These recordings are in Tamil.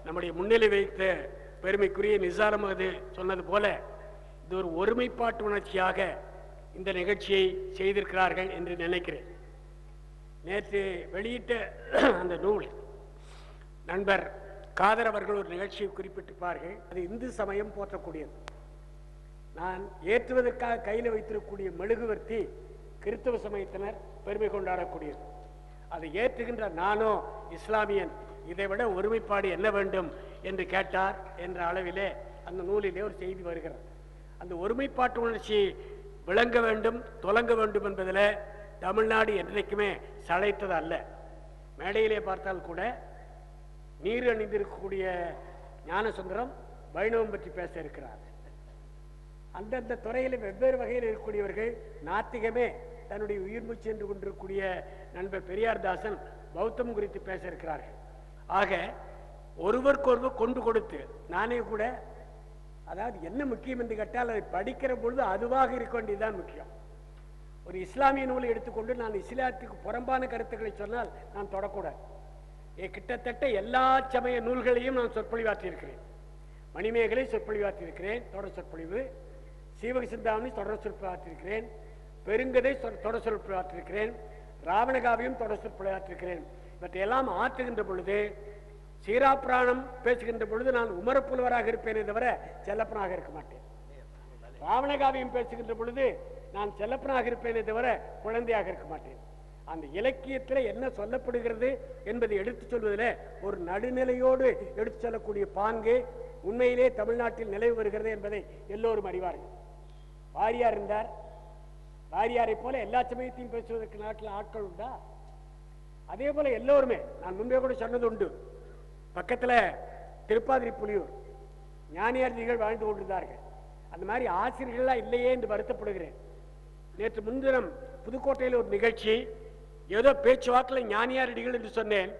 நம்முடைய முன்னிலை வைத்த பெருமைக்குரிய நிசார் அகமது சொன்னது போல இது ஒரு ஒருமைப்பாட்டு உணர்ச்சியாக இந்த நிகழ்ச்சியை செய்திருக்கிறார்கள் என்று நினைக்கிறேன். நேற்று வெளியிட்ட அந்த நூல் நண்பர் காதர் அவர்கள் ஒரு நிகழ்ச்சியை குறிப்பிட்டிருப்பார்கள். அது இந்து சமயம் போற்றக்கூடியது. நான் ஏற்றுவதற்காக கையில் வைத்திருக்கக்கூடிய மெழுகுவர்த்தி கிறிஸ்தவ சமயத்தினர் பெருமை கொண்டாடக்கூடியது. அதை ஏற்றுகின்ற நானோ இஸ்லாமியன், இதை விட ஒருமைப்பாடு என்ன வேண்டும் என்று கேட்டார் என்ற அளவிலே அந்த நூலிலே ஒரு செய்தி வருகிறது. அந்த ஒருமைப்பாட்டு உணர்ச்சி விளங்க வேண்டும், தொலங்க வேண்டும் என்பதில் தமிழ்நாடு என்றைக்குமே சளைத்தது அல்ல. மேடையிலே பார்த்தால் கூட நீர் அணிந்திருக்கக்கூடிய ஞானசுந்தரம் வைணவம் பற்றி பேச இருக்கிறார். அந்தந்த துறையில் வெவ்வேறு வகையில் இருக்கக்கூடியவர்கள் நாத்திகமே தன்னுடைய உயிர் மூச்சு என்று கொண்டிருக்கக்கூடிய நண்பர் பெரியார் தாசன் பௌத்தம் குறித்து பேச இருக்கிறார்கள். ஆக ஒருவருக்கொருவர் கொண்டு கொடுத்து, நானே கூட அதாவது என்ன முக்கியம் என்று கேட்டால் அதை படிக்கிற பொழுது அதுவாக இருக்க வேண்டியதுதான் முக்கியம். ஒரு இஸ்லாமிய நூலை எடுத்துக்கொண்டு நான் இஸ்லாத்துக்கு புறம்பான கருத்துக்களை சொன்னால் நான் தொடக்கூடாது. கிட்டத்தட்ட எல்லா சமய நூல்களையும் நான் சொற்பொழிவாற்றியிருக்கிறேன். மணிமேகலை சொற்பொழிவாற்றியிருக்கிறேன், தொடர் சொற்பொழிவு. சீவக சிந்தாமணி தொடர் சொற்பொழிவாற்றியிருக்கிறேன். பெருங்கதை தொடர் சொற்பொழிவாற்றியிருக்கிறேன். ராவணகாவியம் தொடர் சொற்பொழிவாற்றியிருக்கிறேன். இவற்றையெல்லாம் ஆற்றுகின்ற பொழுது, சீராப்புராணம் பேசுகின்ற பொழுது நான் உமரப்புலவராக இருப்பேனே தவிர செல்லப்பனாக இருக்க மாட்டேன். ராவணகாவியம் பேசுகின்ற பொழுது நான் செல்லப்பனாக இருப்பேனே தவிர குழந்தையாக இருக்க மாட்டேன். அந்த இலக்கியத்தில் என்ன சொல்லப்படுகிறது என்பதை எடுத்துச் சொல்வதில் ஒரு நடுநிலையோடு எடுத்துச் சொல்லக்கூடிய பாங்கு உண்மையிலே தமிழ்நாட்டில் நிலவு வருகிறது என்பதை எல்லோரும் அறிவார்கள். வாரியார் இருந்தார். வாரியாரை போல எல்லா சமயத்தையும் பேசுவதற்கு நாட்டில் ஆட்கள் உண்டா? அதே போல எல்லோருமே, நான் முன்பே கூட சொன்னது உண்டு, பக்கத்தில் திருப்பாதிரி புலியூர் ஞானியார்ஜிகள் வாழ்ந்து கொண்டிருந்தார்கள். அந்த மாதிரி ஆசிரியர்களாக இல்லையே என்று வருத்தப்படுகிறேன். நேற்று முன்தினம் புதுக்கோட்டையில் ஒரு நிகழ்ச்சி, ஏதோ பேச்சுவாக்கில் ஞானியாரடிகள் என்று சொன்னேன்.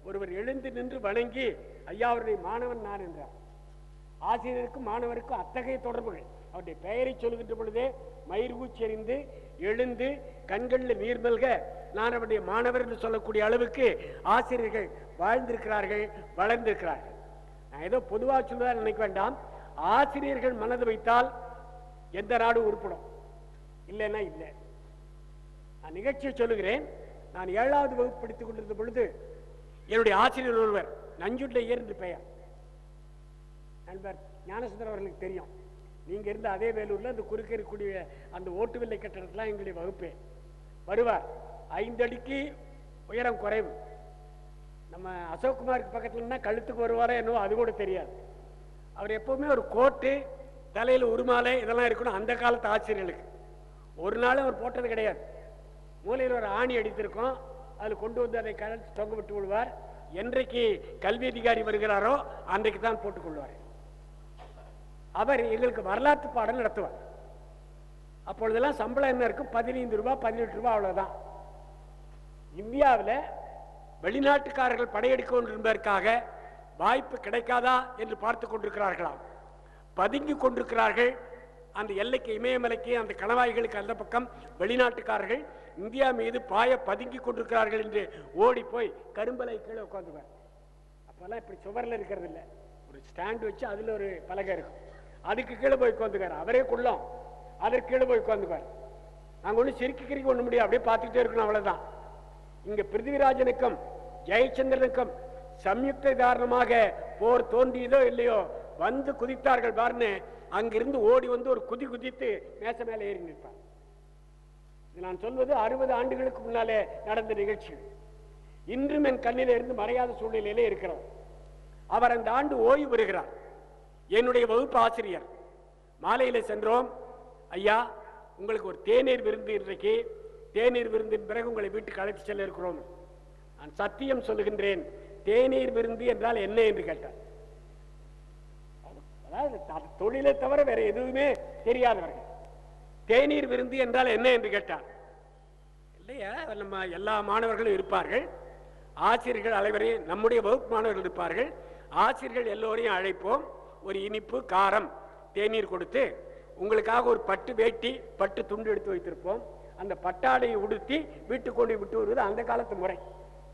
ஒருவர் எழுந்து நின்று வணங்கி, ஐயா அவருடைய மாணவன் நான் என்றார். ஆசிரியருக்கும் மாணவருக்கும் அத்தகைய தொடர்புகள். அவருடைய பெயரை சொல்கின்ற பொழுதே மயிர்கூச்செறிந்து எழுந்து கண்களில் நீர் மல்க நான் அவருடைய மாணவர் என்று சொல்லக்கூடிய அளவுக்கு ஆசிரியர்கள் வாழ்ந்திருக்கிறார்கள், வளர்ந்திருக்கிறார்கள். நான் ஏதோ பொதுவாக சொல்வதாக நினைக்க வேண்டாம். ஆசிரியர்கள் மனது வைத்தால் எந்த நாடும் உருப்படும், இல்லைன்னா இல்லை. நான் நிகழ்ச்சியை சொல்லுகிறேன். நான் 7வது வகுப்பு படித்துக் கொண்டிருந்த பொழுது என்னுடைய ஆசிரியர் ஒருவர், நஞ்சுண்டையர் என்று பெயர், நண்பர் ஞானசுந்தரம் அவர்களுக்கு தெரியும். நீங்க இருந்த அதே வேலூர்ல அந்த குறுக்க இருக்கக்கூடிய அந்த ஓட்டுவில்லை கட்டடத்துல எங்களுடைய வகுப்பே வருவார். 5 அடிக்கு உயரம் குறைவு. நம்ம அசோக்குமாருக்கு பக்கத்துல கழுத்துக்கு வருவாரோ என்னவோ அது கூட தெரியாது. அவர் எப்பவுமே ஒரு கோட்டு, தலையில் உருமாலை இதெல்லாம் இருக்கணும். அந்த காலத்து ஆசிரியர்களுக்கு ஒரு நாளும் அவர் போட்டது கிடையாது. மூலையில் ஒரு ஆணி அடித்திருக்கோம், அதில் கொண்டு வந்து அதை கழட்டி தொங்க விட்டு கொள்வார். என்றைக்கு கல்வி அதிகாரி வருகிறாரோ அன்றைக்கு தான் போட்டுக் கொள்வார். அவர் எங்களுக்கு வரலாற்று பாடம் நடத்துவார். அப்பொழுதெல்லாம் சம்பளம் என்ன இருக்கும்? 15 ரூபாய் 18 ரூபாய், அவ்வளவுதான். இந்தியாவில் வெளிநாட்டுக்காரர்கள் படையெடுக்க கொண்டிருப்பதற்காக வாய்ப்பு கிடைக்காதா என்று பார்த்து கொண்டிருக்கிறார்களாம். பதுங்கி கொண்டிருக்கிறார்கள். அந்த எல்லைக்கு, இமயமலைக்கு, அந்த கணவாய்களுக்கு அந்த பக்கம் வெளிநாட்டுக்காரர்கள் இந்தியா மீது பாய பதுங்கி கொண்டிருக்கிறார்கள் என்று ஓடி போய் கரும்பலை கீழே உட்காந்துவார். அப்பெல்லாம் இப்படி சுவரில் இருக்கிறது இல்லை, ஒரு ஸ்டாண்ட் வச்சு அதில் ஒரு பலகை இருக்கும், அதுக்கு கீழே போய் உட்காந்துக்கார். அவரே குள்ளம், அதற்கு கீழே போய் உட்காந்துக்கார். நாங்கள் ஒன்றும் சிரிக்க ஒண்ணு முடியும், அப்படியே பார்த்துக்கிட்டே இருக்கணும், அவ்வளவுதான். இங்க பிருத்திவிராஜனுக்கும் ஜெயச்சந்திரனுக்கும் சம்யுக்த காரணமாக போர் தோன்றியதோ இல்லையோ வந்து குதித்தார்கள் பாருன்னு அங்கிருந்து ஓடி வந்து ஒரு குதித்து மேச மேலே ஏறி நிற்பார். இது நான் சொல்வது 60 ஆண்டுகளுக்கு முன்னாலே நடந்த நிகழ்ச்சி. இன்றும் என் கண்ணில இருந்து மறையாத சூழ்நிலையிலே இருக்கிறார். அவர் அந்த ஆண்டு ஓய்வு பெறுகிறார். என்னுடைய வகுப்பு ஆசிரியர். மாலையில சென்றோம். ஐயா, உங்களுக்கு ஒரு தேநீர் விருந்து இன்றைக்கு, தேநீர் விருந்தின் பிறகு உங்களை வீட்டுக்கு அழைத்து செல்ல இருக்கிறோம். நான் சத்தியம் சொல்லுகின்றேன், தேநீர் விருந்து என்றால் என்ன என்று கேட்டார். அதாவது தொழிலை தவிர வேற எதுவுமே தெரியாதவர்கள். தேநீர் விருந்து என்றால் என்ன என்று கேட்டார். இல்லையா, நம்ம எல்லா மாணவர்களும் இருப்பார்கள், ஆசிரியர்கள் அனைவரையும், நம்முடைய வகுப்பு மாணவர்கள் இருப்பார்கள், ஆசிரியர்கள் எல்லோரையும் அழைப்போம். ஒரு இனிப்பு காரம் தேநீர் கொடுத்து உங்களுக்காக ஒரு பட்டு வேட்டி பட்டு துண்டு எடுத்து வைத்திருப்போம். அந்த பட்டாடையை உடுத்தி வீட்டுக்கு கொண்டு விட்டு வருவது அந்த காலத்து முறை.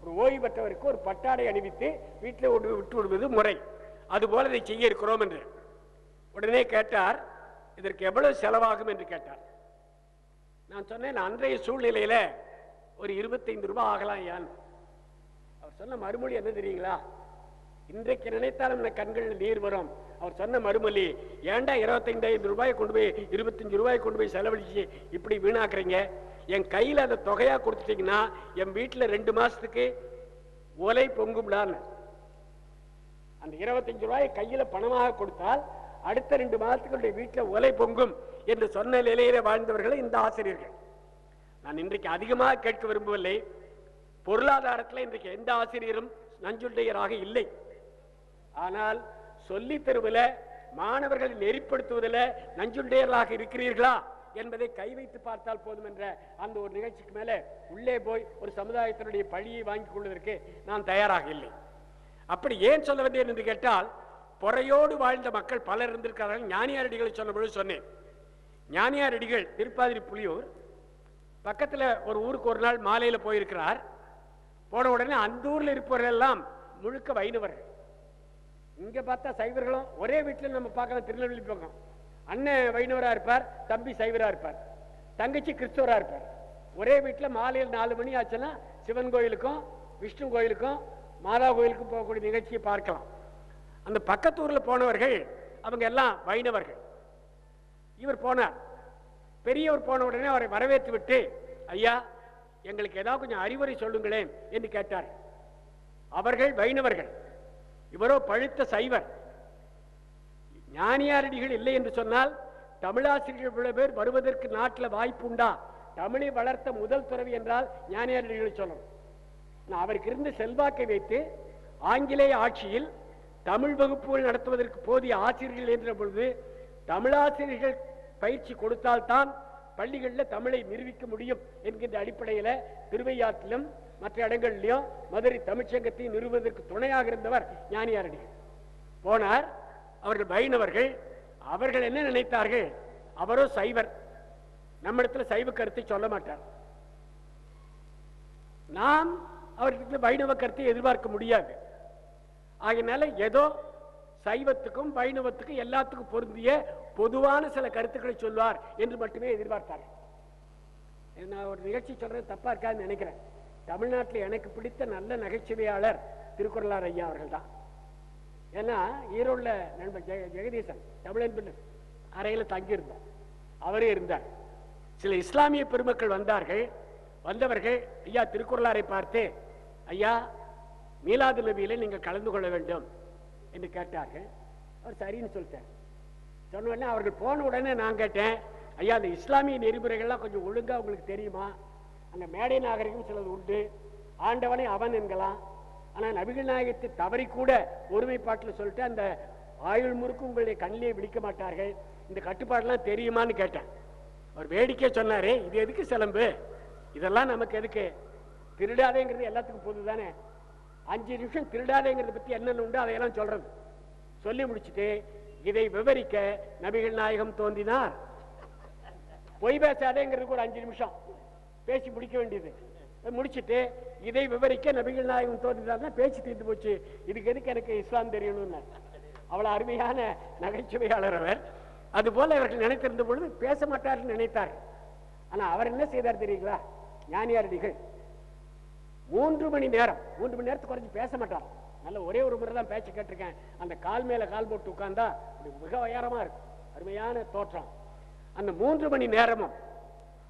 ஒரு ஓய்வு பெற்றவருக்கு ஒரு பட்டாடை அணிவித்து வீட்டில் விட்டு விடுவது முறை. அதுபோல இதை செய்ய இருக்கிறோம் என்று. உடனே கேட்டார், இதற்கு எவ்வளவு செலவாகும் என்று கேட்டார். நான் சொன்னேன், அன்றைய சூழ்நிலையில ஒரு 25 ரூபாய் ஆகலாம். ஏன் அவர் சொன்ன மறுமொழி என்ன தெரியுங்களா? இன்றைக்கு நினைத்தாலும் எனக்கு கண்களில் நீர் வரும். அவர் சொன்ன மறுமொழி, ஏண்டா 25,000 ரூபாயை கொண்டு போய் 25 ரூபாயை கொண்டு போய் செலவழிச்சு இப்படி வீணாக்குறீங்க? என் கையில் அந்த தொகையா கொடுத்துட்டீங்கன்னா என் வீட்டில் 2 மாசத்துக்கு ஒலை பொங்கும்டான்னு. அந்த 25 ரூபாயை கையில பணமாக கொடுத்தால் அடுத்த 2 மாதத்துக்கு வீட்டில் ஒலை பொங்கும் என்று சொன்ன நிலையில வாழ்ந்தவர்கள் இந்த ஆசிரியர்கள். நான் இன்றைக்கு அதிகமாக கேட்க விரும்பவில்லை. பொருளாதாரத்தில் இன்றைக்கு எந்த ஆசிரியரும் நஞ்சுண்டையராக இல்லை. ஆனால் சொல்லி தருவதில், மாணவர்களை நெறிப்படுத்துவதில் நஞ்சுண்டையர்களாக இருக்கிறீர்களா என்பதை கை வைத்து பார்த்தால் போதும் என்ற அந்த ஒரு நிகழ்ச்சிக்கு மேலே உள்ளே போய் ஒரு சமுதாயத்தினுடைய பழியை வாங்கிக் கொள்வதற்கு நான் தயாராக இல்லை. அப்படி ஏன் சொல்ல வந்தேன் என்று கேட்டால், பொறையோடு வாழ்ந்த மக்கள் பலர் இருந்திருக்கிறார்கள். ஞானியாரடிகளை சொன்ன பொழுது சொன்னேன். ஞானியாரடிகள் திருப்பாதிரி புலியூர் பக்கத்தில் ஒரு ஊருக்கு ஒரு நாள் மாலையில் போயிருக்கிறார். போன உடனே அந்த ஊரில் இருப்பவர்கள் எல்லாம் முழுக்க வைணவர்கள். இங்கே பார்த்தா சைவர்களும் ஒரே வீட்டில் நம்ம பார்க்கலாம். திருநெல்வேலி பக்கம் அண்ணன் வைணவராக இருப்பார், தம்பி சைவராக இருப்பார், தங்கச்சி கிறிஸ்தவராக இருப்பார். ஒரே வீட்டில் மாலையில் 4 மணி ஆச்சுன்னா சிவன் கோயிலுக்கும் விஷ்ணு கோயிலுக்கும் மாதா கோயிலுக்கும் போகக்கூடிய நிகழ்ச்சியை பார்க்கலாம். அந்த பக்கத்தூரில் போனவர்கள் அவங்க எல்லாம் வைணவர்கள். இவர் போனார். பெரியவர் போன உடனே அவரை வரவேற்று விட்டு, ஐயா எங்களுக்கு ஏதாவது கொஞ்சம் அறிவுரை சொல்லுங்களேன் என்று கேட்டார். அவர்கள் வைணவர்கள், இவரோ பழுத்த சைவர். ஞானியாரடிகள் இல்லை என்று சொன்னால் தமிழாசிரியர்கள் இவ்வளவு பேர் வருவதற்கு நாட்டில் வாய்ப்பு உண்டா? தமிழை வளர்த்த முதல் துறவி என்றால் ஞானியாரடிகளை சொல்லணும். அவருக்கு இருந்த செல்வாக்கை வைத்து ஆங்கிலேய ஆட்சியில் தமிழ் வகுப்புகள் நடத்துவதற்கு போதிய ஆசிரியர்கள் என்ற பொழுது தமிழாசிரியர்கள் பயிற்சி கொடுத்தால்தான் பள்ளிகளில் தமிழை நிரூபிக்க முடியும் என்கின்ற அடிப்படையில் திருவையாற்றிலும் மற்ற இடங்களிலும் மதுரை தமிழ்ச்சங்கத்தை நிறுவுவதற்கு துணையாக இருந்தவர் ஞானியாரடிகள். போனார். அவர்கள் வைணவர்கள். அவர்கள் என்ன நினைத்தார்கள்? அவரோ சைவர், நம்மிடத்தில் சைவ கருத்தை சொல்ல மாட்டார். நாம் அவர்களுக்கு வைணவ கருத்தை எதிர்பார்க்க முடியாது. ஆகையினால ஏதோ சைவத்துக்கும் வைணவத்துக்கும் எல்லாத்துக்கும் பொருந்திய பொதுவான சில கருத்துக்களை சொல்வார் என்று மட்டுமே எதிர்பார்த்தார்கள். நான் ஒரு நிகழ்ச்சி சொல்றது தப்பா இருக்காதுன்னு நினைக்கிறேன். தமிழ்நாட்டில் எனக்கு பிடித்த நல்ல நகைச்சுவையாளர் திருக்குறளார் ஐயா அவர்கள் தான். ஏன்னா ஈரோடுல நண்பர் ஜெகதீசன் தமிழன் அறையில் தங்கியிருந்தோம். அவரே இருந்தார். சில இஸ்லாமிய பெருமக்கள் வந்தார்கள். வந்தவர்கள் ஐயா திருக்குறளாரை பார்த்து, ஐயா மீலாது நபியில நீங்கள் கலந்து கொள்ள வேண்டும் என்று கேட்டார்கள். அவர் சரின்னு சொல்லிட்டார். சொன்ன உடனே அவர்கள் போன உடனே நான் கேட்டேன், ஐயா அந்த இஸ்லாமிய நெறிமுறைகள்லாம் கொஞ்சம் ஒழுங்கா உங்களுக்கு தெரியுமா? அந்த மேடை நாகரிகம் சிலது உண்டு. ஆண்டவனை அவன் என்கலாம். ஆனால் நபிகள் நாயகத்தை தவறி கூட ஒருமைப்பாட்டில் சொல்லிட்டு அந்த ஆயுள் முறுக்கு உங்களுடைய கண்ணிலே விழிக்க மாட்டார்கள். இந்த கட்டுப்பாடெல்லாம் தெரியுமான்னு கேட்டேன். அவர் வேடிக்கை சொன்னாரு, இது எதுக்கு சிலம்பு? இதெல்லாம் நமக்கு எதுக்கு? திருடாதேங்கிறது எல்லாத்துக்கும் பொது தானே. 5 நிமிஷம் திருடாதேங்கிறத பற்றி என்னென்ன உண்டு அதையெல்லாம் சொல்றது. சொல்லி முடிச்சுட்டு, இதை விவரிக்க நபிகள் நாயகம் தோன்றினார். பொய் பேசாதேங்கிறதுக்கு ஒரு 5 நிமிஷம் பேசி முடிக்க வேண்டியது. முடிச்சுட்டு இதை விவரிக்க நபிகள் நாயகம் தோன்றினார்னா பேச்சு தீர்ந்து போச்சு. இதுக்கு எதுக்கு எனக்கு இஸ்லாம் தெரியணும்னு. அவ்வளவு அருமையான நகைச்சுவையாளர் அவர். அதுபோல அவர்கள் நினைத்திருந்த பொழுது பேச மாட்டார்கள் நினைத்தார். ஆனா அவர் என்ன செய்தார் தெரியுங்களா? ஞானியாரடிகள் 3 மணி நேரம், 3 மணி நேரத்துக்கு குறைஞ்சு பேச மாட்டார். நல்ல ஒரே ஒரு முறை தான் பேச்சு கேட்டிருக்கேன். அந்த கால் மேல கால் போட்டு உட்கார்ந்தா மிக உயரமா இருக்கு, அருமையான தோற்றம். அந்த 3 மணி நேரமும்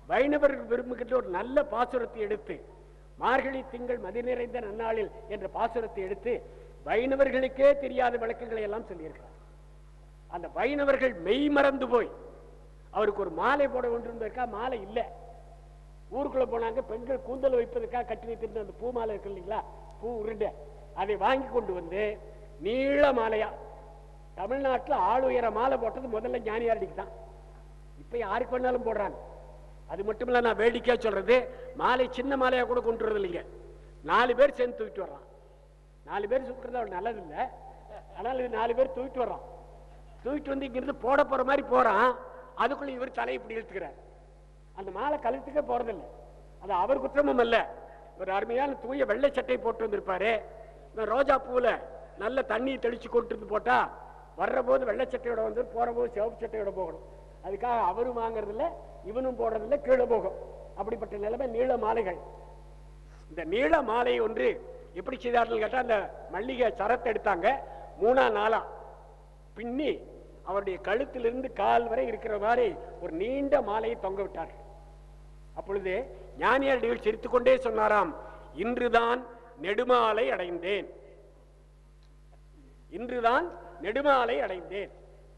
வைணவர்கள் விரும்புகின்ற ஒரு நல்ல பாசுரத்தை எடுத்து, மார்கழி திங்கள் மதி நிறைந்த நன்னாளில் என்ற பாசுரத்தை எடுத்து வைணவர்களுக்கே தெரியாத விளக்கங்களை எல்லாம் சொல்லியிருக்கிறார். அந்த வைணவர்கள் மெய் மறந்து போய் அவருக்கு ஒரு மாலை போட கொண்டிருந்ததற்கா மாலை இல்லை. ஊருக்குள்ள போனாங்க. பெண்கள் கூந்தல் வைப்பதற்காக கட்டி வைத்திருந்த அந்த பூ மாலை இருக்கு இல்லைங்களா, பூ உருண்டை, அதை வாங்கி கொண்டு வந்து நீள மாலையா தமிழ்நாட்டில் ஆளுயர மாலை போட்டது முதல்ல ஞானியாரடிக்கு தான். இப்ப யாருக்கு வேணாலும் போடுறாங்க. அது மட்டும் இல்ல, நான் வேடிக்கையா சொல்றது, மாலை சின்ன மாலையா கூட கொண்டு வரது இல்லைங்க. 4 பேர் சேர்ந்து தூக்கிட்டு வர்றான். 4 பேர் சுற்றுறது அவள் நல்லது இல்லை. ஆனால் இது 4 பேர் தூக்கிட்டு வர்றான். தூக்கிட்டு வந்து இங்கிருந்து போட போற மாதிரி போறான். அதுக்குள்ள இவர் தலையை இப்படி இழுத்துக்கிறார். அந்த மாலை கழுத்துக்கே போறதில்லை. அது அவர் குற்றமும் அல்ல, ஒரு அருமையான தூய வெள்ளை சட்டை போட்டு வந்திருப்பாரு. ரோஜா பூவில் நல்ல தண்ணி தெளிச்சு கொண்டு போட்டா வர்ற போது வெள்ளை சட்டையோட வந்து போற போது சிவப்பு சட்டையோட போகணும். அதுக்காக அவரும் வாங்கறதில்ல, இவனும் போடுறதில்ல, கீழே போகும். அப்படிப்பட்ட நிலைமை நீள மாலைகள். இந்த நீள மாலை ஒன்று எப்படி செய்தார்கள் கேட்டால், அந்த மல்லிகை சரத்தை எடுத்தாங்க, 3 4 பின்னி அவருடைய கழுத்திலிருந்து கால் வரை இருக்கிற மாதிரி ஒரு நீண்ட மாலையை தொங்க விட்டார்கள். அப்பொழுது ஞானியடிகள் சிரித்துக் கொண்டே சொன்னாராம், இன்றுதான் நெடுமாலை அடைந்தேன், இன்றுதான் நெடுமாலை அடைந்தேன்.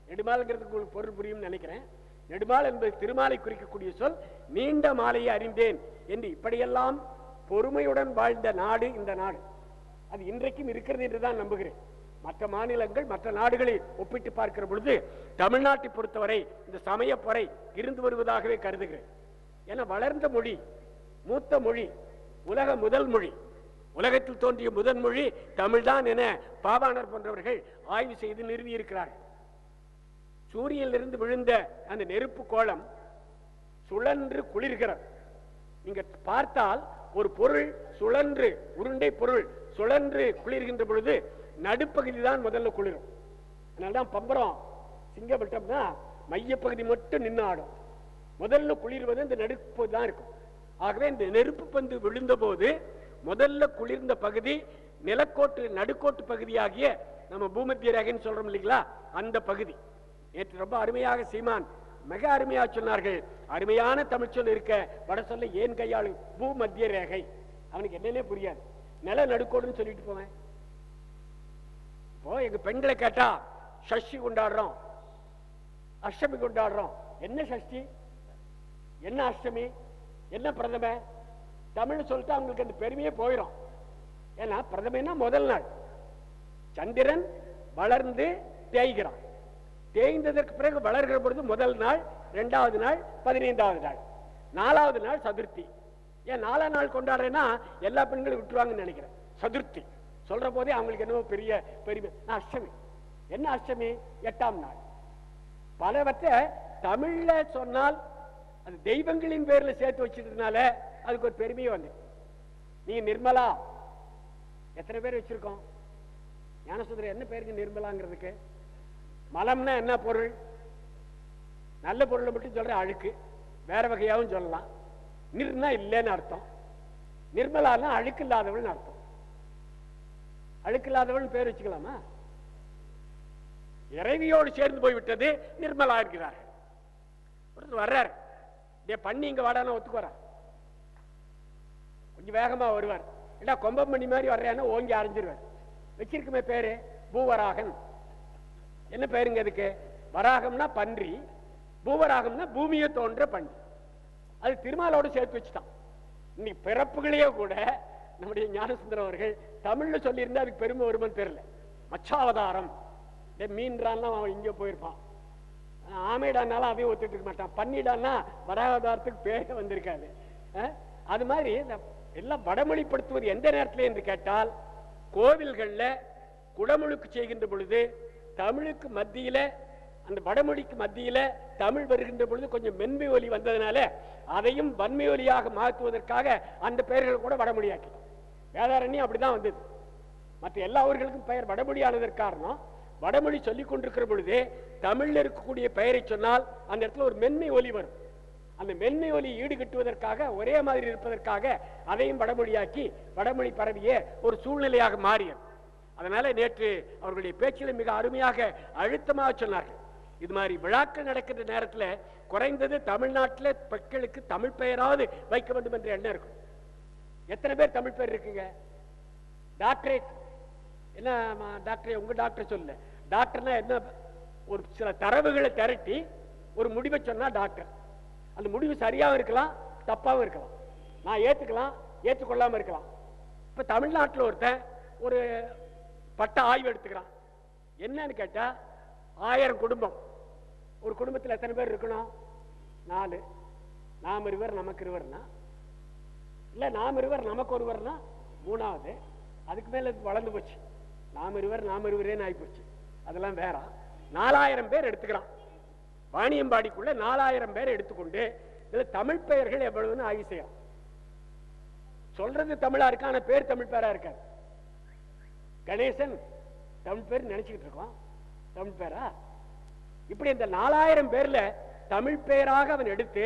நெடுமாலைங்கிறதுக்கு உங்களுக்கு பொருள் புரியும் நினைக்கிறேன். நெடுமால் என்பது திருமாலை குறிக்கக்கூடிய சொல். நீண்ட மாலையை அறிந்தேன் என்று இப்படியெல்லாம் பொறுமையுடன் வாழ்ந்த நாடு இந்த நாடு. அது இன்றைக்கும் இருக்கிறது என்றுதான் நம்புகிறேன். மற்ற மாநிலங்கள் மற்ற நாடுகளை ஒப்பிட்டு பார்க்கிற பொழுது தமிழ்நாட்டை பொறுத்தவரை இந்த சமய பொறை இருந்து வருவதாகவே கருதுகிறேன். ஏன்னா வளர்ந்த மொழி, மூத்த மொழி, உலக முதல் மொழி, உலகத்தில் தோன்றிய முதல் மொழி தமிழ்தான் என பாவாணர் போன்றவர்கள் ஆய்வு செய்து நிறுவியிருக்கிறார்கள். சூரியனிலிருந்து விழுந்த அந்த நெருப்பு கோலம் சுழன்று குளிர்கிறது. நீங்க பார்த்தால் ஒரு பொருள் சுழன்று, உருண்டை பொருள் சுழன்று குளிர்கின்ற பொழுது நடுப்பகுதி தான் முதல்ல குளிரும். அதனால்தான் பம்பரம் சிங்க விட்டோம்னா மையப்பகுதி மட்டும் நின்று ஆடும். முதல்ல குளிர்வது இந்த நடுப்பு தான் இருக்கும். ஆகவே இந்த நெருப்பு பந்து விழுந்த போது முதல்ல குளிர்ந்த பகுதி நிலக்கோட்டு நடுக்கோட்டு பகுதியாகிய நம்ம பூமத்திய ரேகைன்னு சொல்றோம் இல்லைங்களா, அந்த பகுதி. நேற்று ரொம்ப அருமையாக சீமான் மிக அருமையாக சொன்னார்கள். அருமையான தமிழ்ச்சொல் இருக்க வட சொல்ல ஏன் கையாளு பூமத்திய ரேகை. அவனுக்கு என்னன்னே புரியாது. நில நடுக்கோடுன்னு சொல்லிட்டு போவேன். இப்போ எங்க பெண்களை கேட்டா சஷ்டி கொண்டாடுறோம், அஷ்டமி கொண்டாடுறோம். என்ன சஷ்டி, என்ன அஷ்டமி, என்ன பிரதம, தமிழ் சொல்லிட்டு அவங்களுக்கு அந்த பெருமையே போயிடும். ஏன்னா பிரதமைன்னா முதல் நாள் சந்திரன் வளர்ந்து தேய்கிறான். தேய்ந்ததற்கு பிறகு வளர்கிற பொழுது முதல் நாள், 2வது நாள், 15வது நாள், 4வது நாள் சதுர்த்தி. ஏன் 4ஆம் நாள் கொண்டாடுறேன்னா எல்லா பெண்களும் விட்டுருவாங்கன்னு நினைக்கிறேன். சதுர்த்தி சொல்ற போதே அவங்களுக்கு என்னவோ பெரிய பெருமை. அஷ்டமி, என்ன அஷ்டமி, 8ஆம் நாள். பலவற்றை தமிழ்ல சொன்னால் அது தெய்வங்களின் பேர்ல சேர்த்து வச்சிருந்தனால அதுக்கு ஒரு பெருமையை வந்து. நீங்க நிர்மலா எத்தனை பேர் வச்சிருக்கோம்? ஞானசுந்தரம் என்ன பேருக்கு நிர்மலாங்கிறதுக்கு? மலம்னா என்ன பொருள்? நல்ல பொருளை மட்டும் சொல்ற, அழுக்கு வேற வகையாகவும் சொல்லலாம். நிர்னா இல்லைன்னு அர்த்தம், நிர்மலான்னா அழுக்கு இல்லாதவள்னு அர்த்தம். அழுக்கு இல்லாதவள் பேர் வச்சுக்கலாமா? இறைவியோடு சேர்ந்து போய்விட்டது, நிர்மலா இருக்கிறார். ஒருத்தர் வர்றார், பண்ணி இங்க வாடான ஒத்துக்கு வர, கொஞ்சம் வேகமா வருவார். ஏன்னா கொம்பமணி மாதிரி வர்றேன்னா ஓங்கி அரைஞ்சிருவார். வச்சிருக்குமே பேரு பூவராகன். என்ன பேருங்க அதுக்கு? வராகம்னா பன்றி, பூவராகம்னா பூமியை தோன்ற பன்றி. அது திருமாலோடு சேர்த்து வச்சுட்டான். இன்னைக்கு பிறப்புகளையே கூட நம்முடைய ஞானசுந்தரம் அவர்கள் தமிழ்ல சொல்லி இருந்தா அதுக்கு பெருமை வருமானு தெரியல. மச்சாவதாரம் மீன்றான்னா அவன் இங்கே போயிருப்பான். ஆமைடானாலும் அதையும் ஒத்துட்டு இருக்க மாட்டான். பன்னிடான்னா வராவதாரத்துக்கு பேரே வந்திருக்காது. அது மாதிரி எல்லாம் வடமொழிப்படுத்துவது எந்த நேரத்தில் என்று கேட்டால், கோவில்கள்ல குடமுழுக்கு செய்கின்ற பொழுது தமிழுக்கு மத்தியில, அந்த வடமொழிக்கு மத்தியில தமிழ் வருகின்ற பொழுது கொஞ்சம் மென்மை ஒலி வந்ததுனால அதையும் வன்மை ஒலியாக மாற்றுவதற்காக அந்த பெயர்கள் கூட வடமொழியாக்கி. வேதாரண்யம் அப்படிதான் வந்தது. மற்ற எல்லா ஊர்களுக்கும் பெயர் வடமொழியானதற்கு காரணம், வடமொழி சொல்லிக் கொண்டிருக்கிற பொழுது தமிழ்ல இருக்கக்கூடிய பெயரை சொன்னால் அந்த இடத்துல ஒரு மென்மை ஒலி வரும். அந்த மென்மை ஒலி ஈடுகட்டுவதற்காக, ஒரே மாதிரி இருப்பதற்காக அதையும் வடமொழியாக்கி வடமொழி பரவிய ஒரு சூழ்நிலையாக மாறியது. அதனால நேற்று அவர்களுடைய பேச்சில் மிக அருமையாக அழுத்தமாக சொன்னார்கள். இது மாதிரி விழாக்கள் நடக்கின்ற நேரத்தில் குறைந்தது தமிழ்நாட்டில் பெண்களுக்கு தமிழ் பெயராவது வைக்க வேண்டும் என்ற எண்ணம் இருக்கும். எத்தனை பேர் தமிழ் பெயர் இருக்குங்க? டாக்டரேட் என்ன டாக்டரே, உங்க டாக்டர் சொல்ல, டாக்டர்னா என்ன? ஒரு சில தரவுகளை திரட்டி ஒரு முடிவை சொன்னா டாக்டர். அந்த முடிவு சரியாகவும் இருக்கலாம், தப்பாகவும் இருக்கலாம். நான் ஏத்துக்கலாம், ஏற்றுக்கொள்ளாம இருக்கலாம். இப்ப தமிழ்நாட்டில் ஒருத்தன் ஒரு பட்ட ஆய்வு எடுத்துக்கிறான். என்னன்னு கேட்டா, 1000 குடும்பம், ஒரு குடும்பத்தில் எத்தனை பேர் இருக்கணும்? 4. நாம் இருவர் நமக்கு இருவர்னா, இல்ல நாம் இருவர் நமக்கு ஒருவர்னா 3வது. அதுக்கு மேல வளர்ந்து போச்சு, நாம் இருவர் நாம் இருவரேன்னு ஆகி போச்சு. அதெல்லாம் வேற. 4000 பேர் எடுத்துக்கிறான். வாணியம்பாடிக்குள்ள 4000 பேர் எடுத்துக்கொண்டு இதுல தமிழ் பெயர்கள் எவ்வளவுன்னு ஆய்வு செய்யலாம். சொல்றது தமிழா இருக்கா, ஆனா பேர் தமிழ் பேரா இருக்காது. கணேசன் தமிழ் பேர் நினைச்சுக்கிட்டு இருக்கோம், தமிழ் பேரா? இப்படி இந்த 4000 பேர்ல தமிழ் பேராக அவன் எடுத்து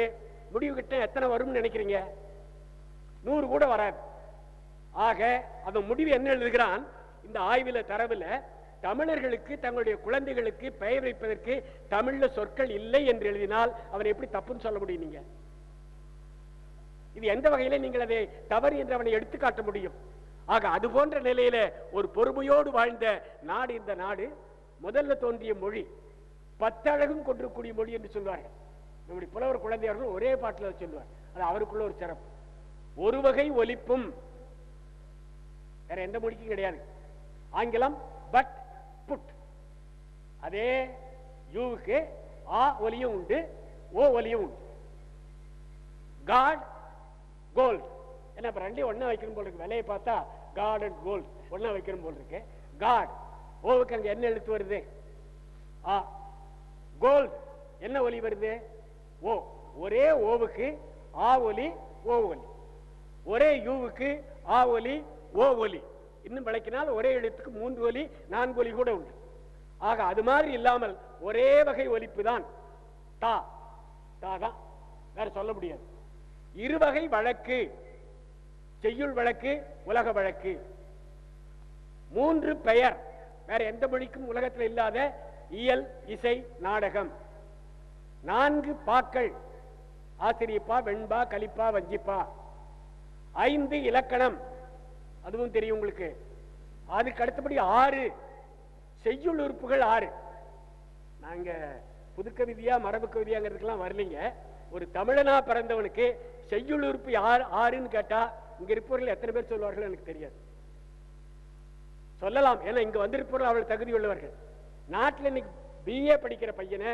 முடிவு கிட்ட எத்தனை வரும்னு நினைக்கிறீங்க? 100 கூட வராது. ஆக அவன் முடிவு என்ன எழுதுகிறான் இந்த ஆய்வுல, தரவுல, தமிழர்களுக்கு தங்களுடைய குழந்தைகளுக்கு பெயர் வைப்பதற்கு தமிழ்ல சொற்கள் இல்லை என்று எழுதினால் அவன் எப்படி தப்புன்னு சொல்ல முடியும்? நீங்க இது எந்த வகையில நீங்கள் அதை தவறு என்று அவனை எடுத்து காட்ட முடியும்? ஆக அது போன்ற நிலையில ஒரு பொறுமையோடு வாழ்ந்த நாடு இந்த நாடு. முதல்ல தோன்றிய மொழி 10 அழகும் கொண்டிருக்கூடிய மொழி என்று சொல்வார்கள். நம்முடைய புலவர் குழந்தையர்கள் ஒரே பாட்டில் சொல்லுவார். அது அவருக்குள்ள ஒரு சிறப்பு. ஒரு வகை ஒலிப்பும் வேற எந்த மொழிக்கும் கிடையாது. ஆங்கிலம் பட் புட், அதே யூக்கு ஆ ஒலியும் உண்டு, ஓ ஒலியும் உண்டு. காட் கோல்ட், என்ன ரெண்டையும் ஒன்னா வைக்கணும் போல் இருக்கு. விலையை பார்த்தா காட் அண்ட் கோல்ட் ஒன்னா வைக்கணும் போல் இருக்கு. காட் ஓவுக்கு அங்க என்ன எழுத்து வருது? ஆ. கோல்ட் என்ன ஒலி வருது? ஓ. ஒரே ஓவுக்கு ஆ ஒலி ஓ ஒலி, ஒரே யூவுக்கு ஆ ஒலி ஓ ஒலி. இன்னும் விளக்கினால் ஒரே எழுத்துக்கு 3 ஒலி 4 ஒலி கூட உண்டு. ஆக அது மாதிரி இல்லாமல் ஒரே வகை ஒலிப்பு தான் தா. தான் வேற சொல்ல முடியாது. இருவகை வழக்கு, செய்யுள் வழக்கு, உலக வழக்கு. 3 பெயர், வேற எந்த மொழிக்கும் உலகத்தில் இல்லாத இயல், இசை, நாடகம். 4 பாக்கள், ஆசிரியப்பா, வெண்பா, கலிப்பா, வஞ்சிப்பா. 5 இலக்கணம், அதுவும் தெரியும் உங்களுக்கு. அதுக்கு அடுத்தபடி 6 செய்யுள் உறுப்புகள். 6 நாங்க புதுக்கவிதையா மரபு கவிதையாங்கிறதுக்கெல்லாம் வரலீங்க. ஒரு தமிழனா பிறந்தவனுக்கு செய்யுள் உறுப்பு 6ன்னு கேட்டா இங்க இருப்பவர்கள் எத்தனை பேர் சொல்வார்கள் எனக்கு தெரியாது. சொல்லலாம், ஏன்னா இங்க வந்திருப்பவர்கள் அவர்கள் தகுதி உள்ளவர்கள். நாட்டில் இன்னைக்கு BA படிக்கிற பையனை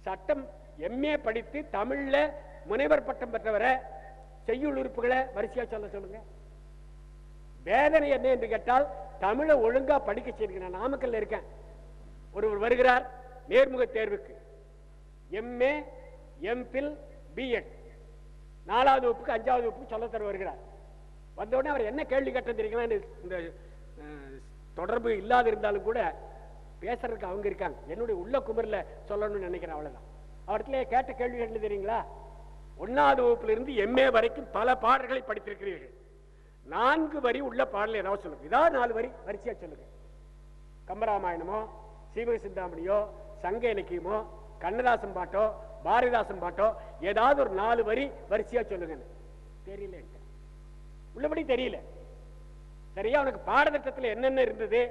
சட்டம் MA படித்து தமிழ்ல முனைவர் பட்டம் பெற்றவரை செய்யுள் உறுப்புகளை வரிசையா சொல்ல சொல்லுங்க. வேதனை என்ன என்று கேட்டால் தமிழை ஒழுங்கா படிக்க செய்யுங்க. நான் நாமக்கல்ல இருக்கேன். ஒருவர் வருகிறார் நேர்முக தேர்வுக்கு, MA MPhil B.Ed 4வது வகுப்புக்கு 5வது வகுப்புக்கு சொல்ல தர வருகிறார். வந்தவுடனே அவர் என்ன கேள்வி கேட்ட தெரியுங்களா? இந்த தொடர்பு இல்லாத இருந்தாலும் கூட பேசுறதுக்கு அவங்க இருக்காங்க. என்னுடைய உள்ள குமரில் சொல்லணும்னு நினைக்கிறேன், அவ்வளவுதான். அவர்கிட்ட கேட்ட கேள்வி என்ன தெரியுங்களா? 1வது வகுப்பிலிருந்து MA வரைக்கும் பல பாடல்களை படித்திருக்கிறீர்கள். 4 வரி உள்ள பாடல் ஏதாவது சொல்லுங்க. இதாவது 4 வரி வரிசையா சொல்லுங்க. கம்பராமாயணமோ, சீவக சிந்தாமணியோ, சங்க இலக்கியமோ, கண்ணதாசன் பாட்டோ, பாரதிதாசன் பாட்டோ, ஏதாவது ஒரு 4 வரி வரிசையா சொல்லுங்க. தெரியல, உள்ளபடி தெரியல. சரியா? உனக்கு பாடத்திட்டத்தில் என்னென்ன இருந்தது?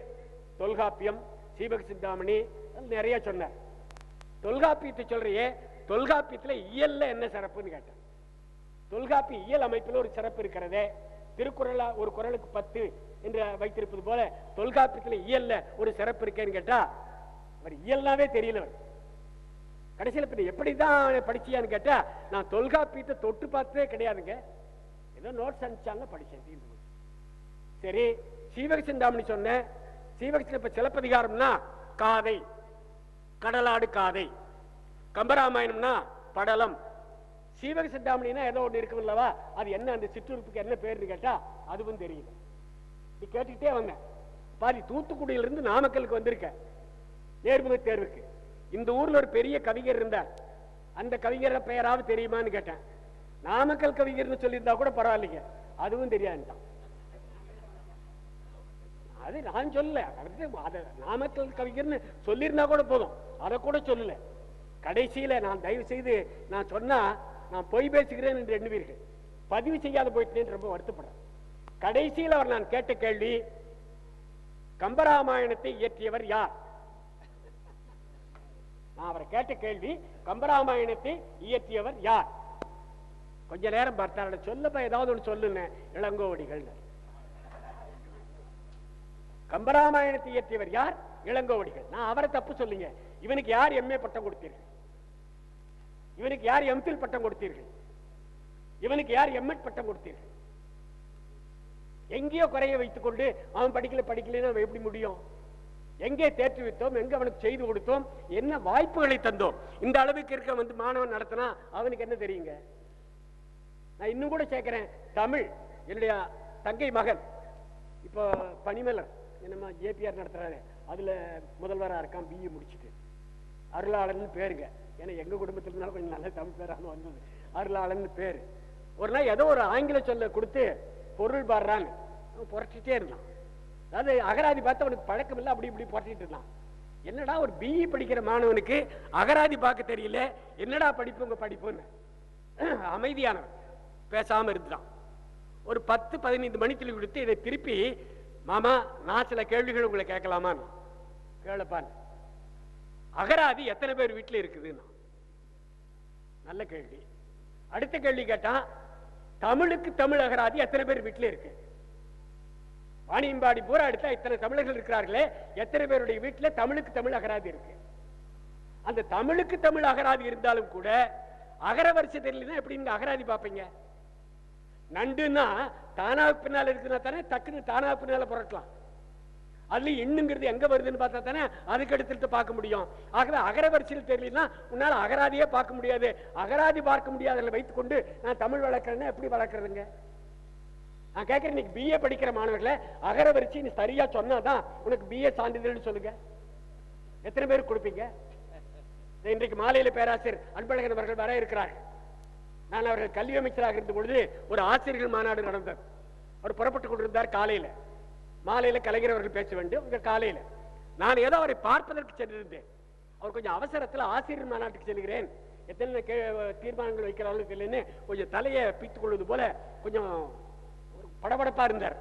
தொல்காப்பியம், சீவக சிந்தாமணி நிறைய சொன்ன. தொல்காப்பியத்தை சொல்றியே, தொல்காப்பியத்துல இயல்ல என்ன சிறப்புன்னு கேட்டேன். தொல்காப்பிய இயல் அமைப்பில் ஒரு சிறப்பு இருக்கிறதே. திருக்குறள் ஒரு குறளுக்கு 10 என்று வைத்திருப்பது போல தொல்காப்பியத்தில் இயல்ல ஒரு சிறப்பு இருக்கேன்னு கேட்டா அவர் இயல்னாவே தெரியல. கடைசியில் பின்ன எப்படிதான் படிச்சியான்னு கேட்டா நான் தொல்காப்பியத்தை தொட்டு பார்த்ததே கிடையாதுங்க. ஏதோ நோட்ஸ் அனுப்பிச்சாங்க, படிச்சேன். சரி, சீவக சிந்தாமணி சொன்ன. சீவக சிலப்பதிகாரம்னா காதை, கடலாடு காதை. கம்பராமாயணம்னா படலம். சீவக சிந்தாமணினா ஏதோ ஒன்று இருக்கும் இல்லவா, அது என்ன, அந்த சிற்றுறுப்புக்கு என்ன பேருன்னு கேட்டா அதுவும் தெரியல. நீ கேட்டுக்கிட்டே வந்தேன். பாதி தூத்துக்குடியிலிருந்து நாமக்கலுக்கு வந்திருக்க நேர்முக தேர்வுக்கு. இந்த ஊர்ல ஒரு பெரிய கவிஞர் இருந்தார். அந்த கவிஞர பெயராவது தெரியுமான்னு கேட்டேன். நாமக்கல் கவிஞர்னு சொல்லியிருந்தா கூட பரவாயில்லைங்க, அதுவும் தெரியாதுட்டான். அது நான் சொல்லல, நாமக்கல் கவிஞர்னு சொல்லியிருந்தா கூட போதும், அதை கூட சொல்லல. கடைசியில நான் தயவு செய்து நான் சொன்னா நான் பொய் பேசுகிறேன் என்று எண்ணுவீர்கள். பதிவு செய்யாத போயிட்டேன்னு ரொம்ப வருத்தப்படுறேன். கடைசியில் அவர் நான் கேட்ட கேள்வி, கம்பராமாயணத்தை இயற்றியவர் யார்? நான் அவரை கேட்ட கேள்வி, கம்பராமாயணத்தை இயற்றியவர் யார்? கொஞ்ச நேரம் பார்த்தார். சொல்லப்ப ஏதாவது ஒன்று சொல்லுங்க. இளங்கோவடிகள். கம்பராமாயணத்தை இயற்றியவர் யார்? இளங்கோவடிகள். நான் அவரை தப்பு சொல்லுங்க. இவனுக்கு யார் MA பட்டம் கொடுத்தீர்கள்? இவனுக்கு யார் MPhil பட்டம் கொடுத்தீர்கள்? இவனுக்கு யார் M.Ed பட்டம் கொடுத்தீர்கள்? எங்கேயோ குறைய வைத்துக் கொண்டு அவன் படிக்கல எப்படி முடியும்? எங்கே தேற்றி வைத்தோம்? எங்க அவனுக்கு செய்து கொடுத்தோம்? என்ன வாய்ப்புகளை தந்தோம்? இந்த அளவுக்கு இருக்க மாணவன் நடத்தினா அவனுக்கு என்ன தெரியுங்க? நான் இன்னும் கூட சேர்க்கிறேன். தமிழ் என்னுடைய தங்கை மகன் இப்போ பனிமலர் என்னமா ஜேபிஆர் நடத்துறாரு, அதுல முதல்வராக இருக்கான், பிஇ முடிச்சுட்டு. அருளாளன் பேருங்க. ஏன்னா எங்க குடும்பத்துல இருந்தாலும் கொஞ்சம் நல்ல தமிழ் பேராக வந்தது. அருளாளன் பேரு. ஒரு நாள் ஏதோ ஒரு ஆங்கில சொல்ல கொடுத்து பொருள் பாடுறான்னு புரட்டிட்டே இருந்தான். அதாவது அகராதி பார்த்து அவனுக்கு பழக்கம் இல்லை, அப்படி இப்படி புரட்டிட்டு இருந்தான். என்னடா ஒரு பிஇ படிக்கிற மாணவனுக்கு அகராதி பார்க்க தெரியல, என்னடா படிப்பு உங்க படிப்புன்னு அமைதியானவன் பேசாம இருந்தான். ஒரு 10-15 மணித்துளி கொடுத்து இதை திருப்பி, மாமா நான் சில கேள்விகள் உங்களை கேட்கலாமான்னு. கேளப்பான்னு. அகராதி எத்தனை பேர் வீட்டில் இருக்குதுன்னா. நல்ல கேள்வி. அடுத்த கேள்வி கேட்டான், தமிழுக்கு தமிழ் அகராதி எத்தனை பேர் வீட்டில் இருக்கு. வாணியம்பாடி பூரா எடுத்தா இத்தனை தமிழர்கள் இருக்கிறார்களே, எத்தனை பேருடைய வீட்டில் தமிழுக்கு தமிழ் அகராதி இருக்கு. அந்த தமிழுக்கு தமிழ் அகராதி இருந்தாலும் கூட அகர வரிசை தெரியலன்னா எப்படி நீங்க அகராதி பார்ப்பீங்க? நண்டுன்னா தானா பின்னால இருக்குன்னா தானே டக்குன்னு தானா பின்னால புரட்டலாம். அதுல இன்னுங்கிறது எங்க வருதுன்னு பார்த்தா தானே அதுக்கு எடுத்துட்டு பார்க்க முடியும். ஆகவே அகர வரிசையில் தெரியலன்னா உன்னால அகராதியே பார்க்க முடியாது. அகராதி பார்க்க முடியாததை வைத்துக் கொண்டு நான் தமிழ் வளர்க்கறேன்னா எப்படி வளர்க்கறதுங்க? நான் கேட்கிறேன், இன்னைக்கு பிஏ படிக்கிற மாணவர்களை அகர வரிசை நீ சரியா சொன்னாதான் உனக்கு பிஏ சான்றிதழ்னு சொல்லுங்க. எத்தனை பேருக்கு கொடுப்பீங்க? இன்றைக்கு மாலையில பேராசிரியர் அன்பழகன் அவர்கள் வர இருக்கிறார்கள். நான் அவர்கள் கல்வி அமைச்சராக இருந்த பொழுது ஒரு ஆசிரியர்கள் மாநாடு நடந்தது. அவர் புறப்பட்டுக் கொண்டிருந்தார். காலையில மாலையில கலைஞர் அவர்கள் பேச வேண்டும். காலையில நான் ஏதோ அவரை பார்ப்பதற்கு சென்றிருந்தேன். அவர் கொஞ்சம் அவசரத்தில் ஆசிரியர் மாநாட்டுக்கு செல்கிறேன், எத்தனை தீர்மானங்கள் வைக்கிறார்கள் தெரியலன்னு கொஞ்சம் தலையை பித்துக் கொள்வது போல கொஞ்சம் படபடப்பா இருந்தார்.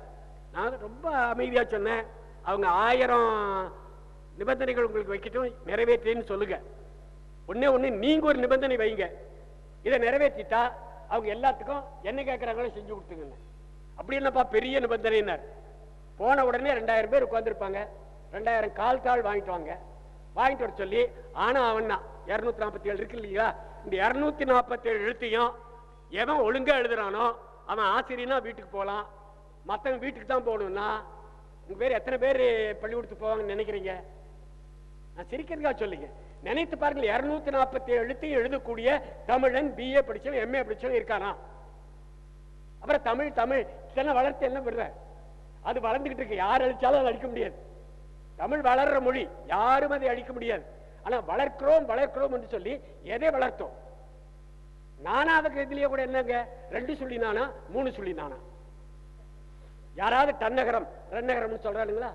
நான் ரொம்ப அமைதியா சொன்னேன், அவங்க 1000 நிபந்தனைகள் உங்களுக்கு வைக்கட்டும், நிறைவேற்றேன்னு சொல்லுங்க. ஒன்னே ஒண்ணு, நீங்க ஒரு நிபந்தனை வைங்க, இதை நிறைவேற்றிட்டா அவங்க எல்லாத்துக்கும் என்ன கேட்கறாங்களோ செஞ்சு கொடுத்துங்க. அப்படி என்னப்பா பெரிய நிபந்தனைனார். போன உடனே 2000 பேர் உட்கார்ந்துருப்பாங்க. 2000 கால் தாள் வாங்கிட்டு வாங்க, வாங்கிட்டு வர சொல்லி. ஆனா அவன் 247 இருக்கு இல்லையா, இந்த 247 எழுத்தையும் எவன் ஒழுங்கா எழுதுறானோ அவன் ஆசிரியனா வீட்டுக்கு போகலாம், மற்றவங்க வீட்டுக்கு தான் போகணும்னா உங்க பேர் எத்தனை பேர் பள்ளிக்கூடத்துக்கு போவாங்கன்னு நினைக்கிறீங்க? நான் சிரிக்கிறதுக்காக சொல்லிங்க. நினைத்து பாருங்கள், 247 எழுத்தையும் எழுதக்கூடிய தமிழன் பிஏ படிச்சவன் எம்ஏ படிச்சவன் இருக்கானா? அப்புறம் தமிழ் தமிழ் இதெல்லாம் வளர்த்து என்ன பண்ற? அது வளர்ந்துகிட்டு இருக்கு, யார் அழிச்சாலும் அதை அழிக்க முடியாது. தமிழ் வளர்ற மொழி, யாரும் அதை அழிக்க முடியாது. ஆனா வளர்க்கிறோம் வளர்க்கிறோம் என்று சொல்லி எதை வளர்த்தோம்? நானாவுக்கு இதுலயே கூட என்னங்க 2 சொல்லி நானா 3 சொல்லி நானா? யாராவது தன்னகரம் ரென்னகரம் சொல்றானுங்களா?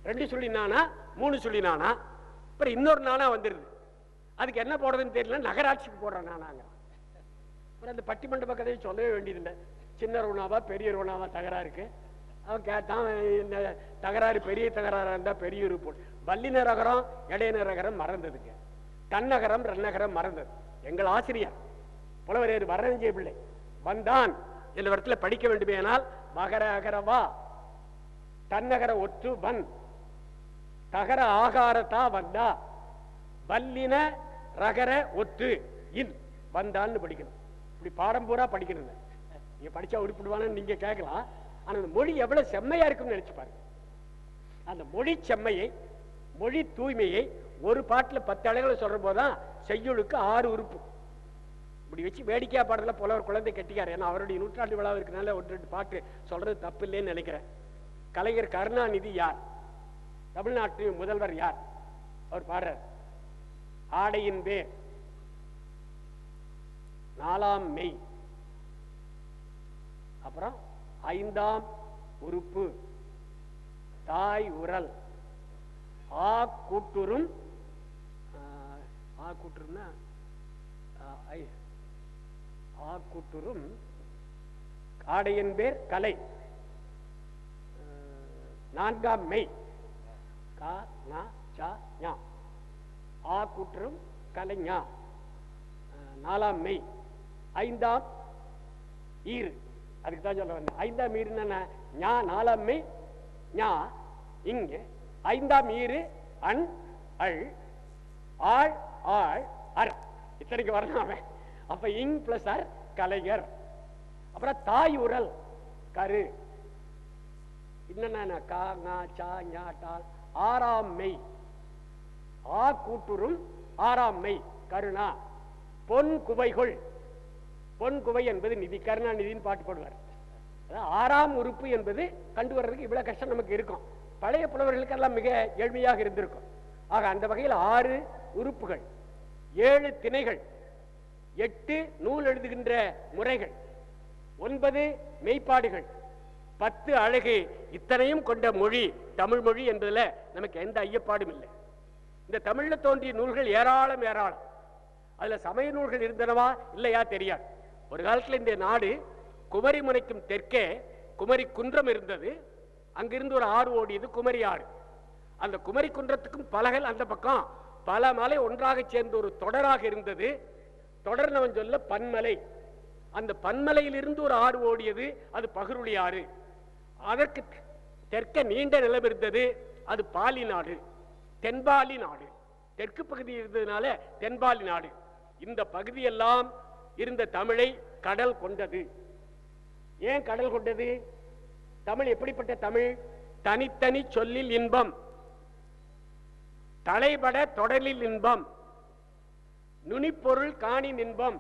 2 சொல்லி நானா 3 சொல்லி நானா? அப்புறம் இன்னொரு நானா வந்துருது. அதுக்கு என்ன போடுறதுன்னு தெரியல, நகராட்சிக்கு போடுறேன் நானாங்க. அப்புறம் அந்த பட்டிமண்டப கதையை சொல்லவே வேண்டியதில்லை. சின்ன ரோனாவா பெரிய ரோனாவா தகராறுக்கு அவன் கேட்டான். தகராறு பெரிய தகராறா இருந்தா பெரிய போட்டு வல்லின ரகரம் இடையின ரகரம் மறந்ததுங்க. தன்னகரம் ரென்னகரம் மறந்தது. எங்கள் ஆசிரியர் புலவர் வரஞ்சே பிள்ளை வந்தான் என்ற இடத்துல படிக்க வேண்டுமே. ஆனால் மகர அகரவா தன்னகர ஒற்று வன் தகர ஆகாரத்தா வந்தா வல்லின ரகர ஒற்று இல் வந்தான்னு படிக்கணும். இப்படி பாடம் பூரா படிக்கணும். நீங்க படிச்சா உருப்பிடுவானு நீங்க கேட்கலாம். ஆனா அந்த மொழி எவ்வளவு செம்மையா இருக்குன்னு நினைச்சு பாருங்க. அந்த மொழி செம்மையை, மொழி தூய்மையை ஒரு பாட்டுல 10 அழகளை சொல்ற போதுதான் செய்யுளுக்கு 6 உறுப்பு. இப்படி வச்சு வேடிக்கையா பாடுறதுல புலவர் குழந்தை கட்டிக்காரு. ஏன்னா அவருடைய 100ஆண்டு விழா இருக்கிறனால 1-2 பாட்டு சொல்றது தப்பு இல்லைன்னு நினைக்கிறேன். கலைஞர் கருணாநிதி யார்? தமிழ்நாட்டு முதல்வர் யார்? அவர் பாடுறார். ஆடையின் பேர் 4ஆம் மெய், அப்புறம் 5ஆம் உறுப்பு தாய் உரல், ஆ கூட்டுறும் கூட்டுறும் ஆடையின் பேர் கலை, 4ஆம் மெய் கா நா சா ஞா, ஆ கூட்டுறும் கலைஞா, 4ஆம் மெய், 5ஆம் ஈறு. அதுக்கு தான் சொல்ல வந்தேன். 5ஆம் ஈறு என்ன? ஞா 4ஆம் மெய் ஞா, இங்க 5ஆம் ஈறு அன் அள் ஆள் ஆள் அர், இத்தனைக்கு வரணும் அவன். அப்ப இங் பிளஸ் அர் கலைஞர். அப்புறம் தாய் உரல் கரு, என்னென்ன கா ஞா சா ஞா டால், 6ஆம் மெய் ஆ கூட்டுறும் 6ஆம் மெய் கருணா, பொன் குவைகொள், பொன் குவை என்பது நிதி, கருணாநிதினு பாட்டு போடுவார். ஆறாம் உறுப்பு என்பது கண்டு வர்றதுக்கு இவ்வளவு கஷ்டம் நமக்கு இருக்கும். பழைய புலவர்களுக்கெல்லாம் மிக எளிமையாக இருந்திருக்கும். ஆக அந்த வகையில் 6 உறுப்புகள், 7 திணைகள், 8 நூல் எழுதுகின்ற முறைகள், 9 மெய்ப்பாடுகள், 10 அழகு, இத்தனையும் கொண்ட மொழி தமிழ் மொழி என்பதில் நமக்கு எந்த ஐயப்பாடும் இல்லை. இந்த தமிழ்ல தோன்றிய நூல்கள் ஏராளம் ஏராளம். அதுல சமய நூல்கள் இருந்தனவா இல்லையா தெரியாது. ஒரு காலத்தில் இந்த நாடு குமரி முனைக்கும் தெற்கே குமரி குன்றம் இருந்தது. அங்கிருந்து ஒரு ஆறு ஓடியது, குமரி ஆறு. அந்த குமரி குன்றத்துக்கும் பலகல் அந்த பக்கம் பல மலை ஒன்றாக சேர்ந்த ஒரு தொடராக இருந்தது. தொடர் நம்ம சொல்ல பன்மலை. அந்த பன்மலையிலிருந்து ஒரு ஆறு ஓடியது, அது பகருளி ஆறு. அதற்கு தெற்க நீண்ட நிலம் இருந்தது, அது பாலி நாடு, தென்பாலி நாடு. தெற்கு பகுதி இருந்ததுனால தென்பாலி நாடு. இந்த பகுதியெல்லாம் இருந்த தமிழை கடல் கொண்டது. ஏன் கடல் கொண்டது? தமிழ் எப்படிப்பட்ட தமிழ்? தனித்தனி சொல்லில் இன்பம், தலைபட தொடரில் இன்பம், நுனிப்பொருள் காணின் இன்பம்,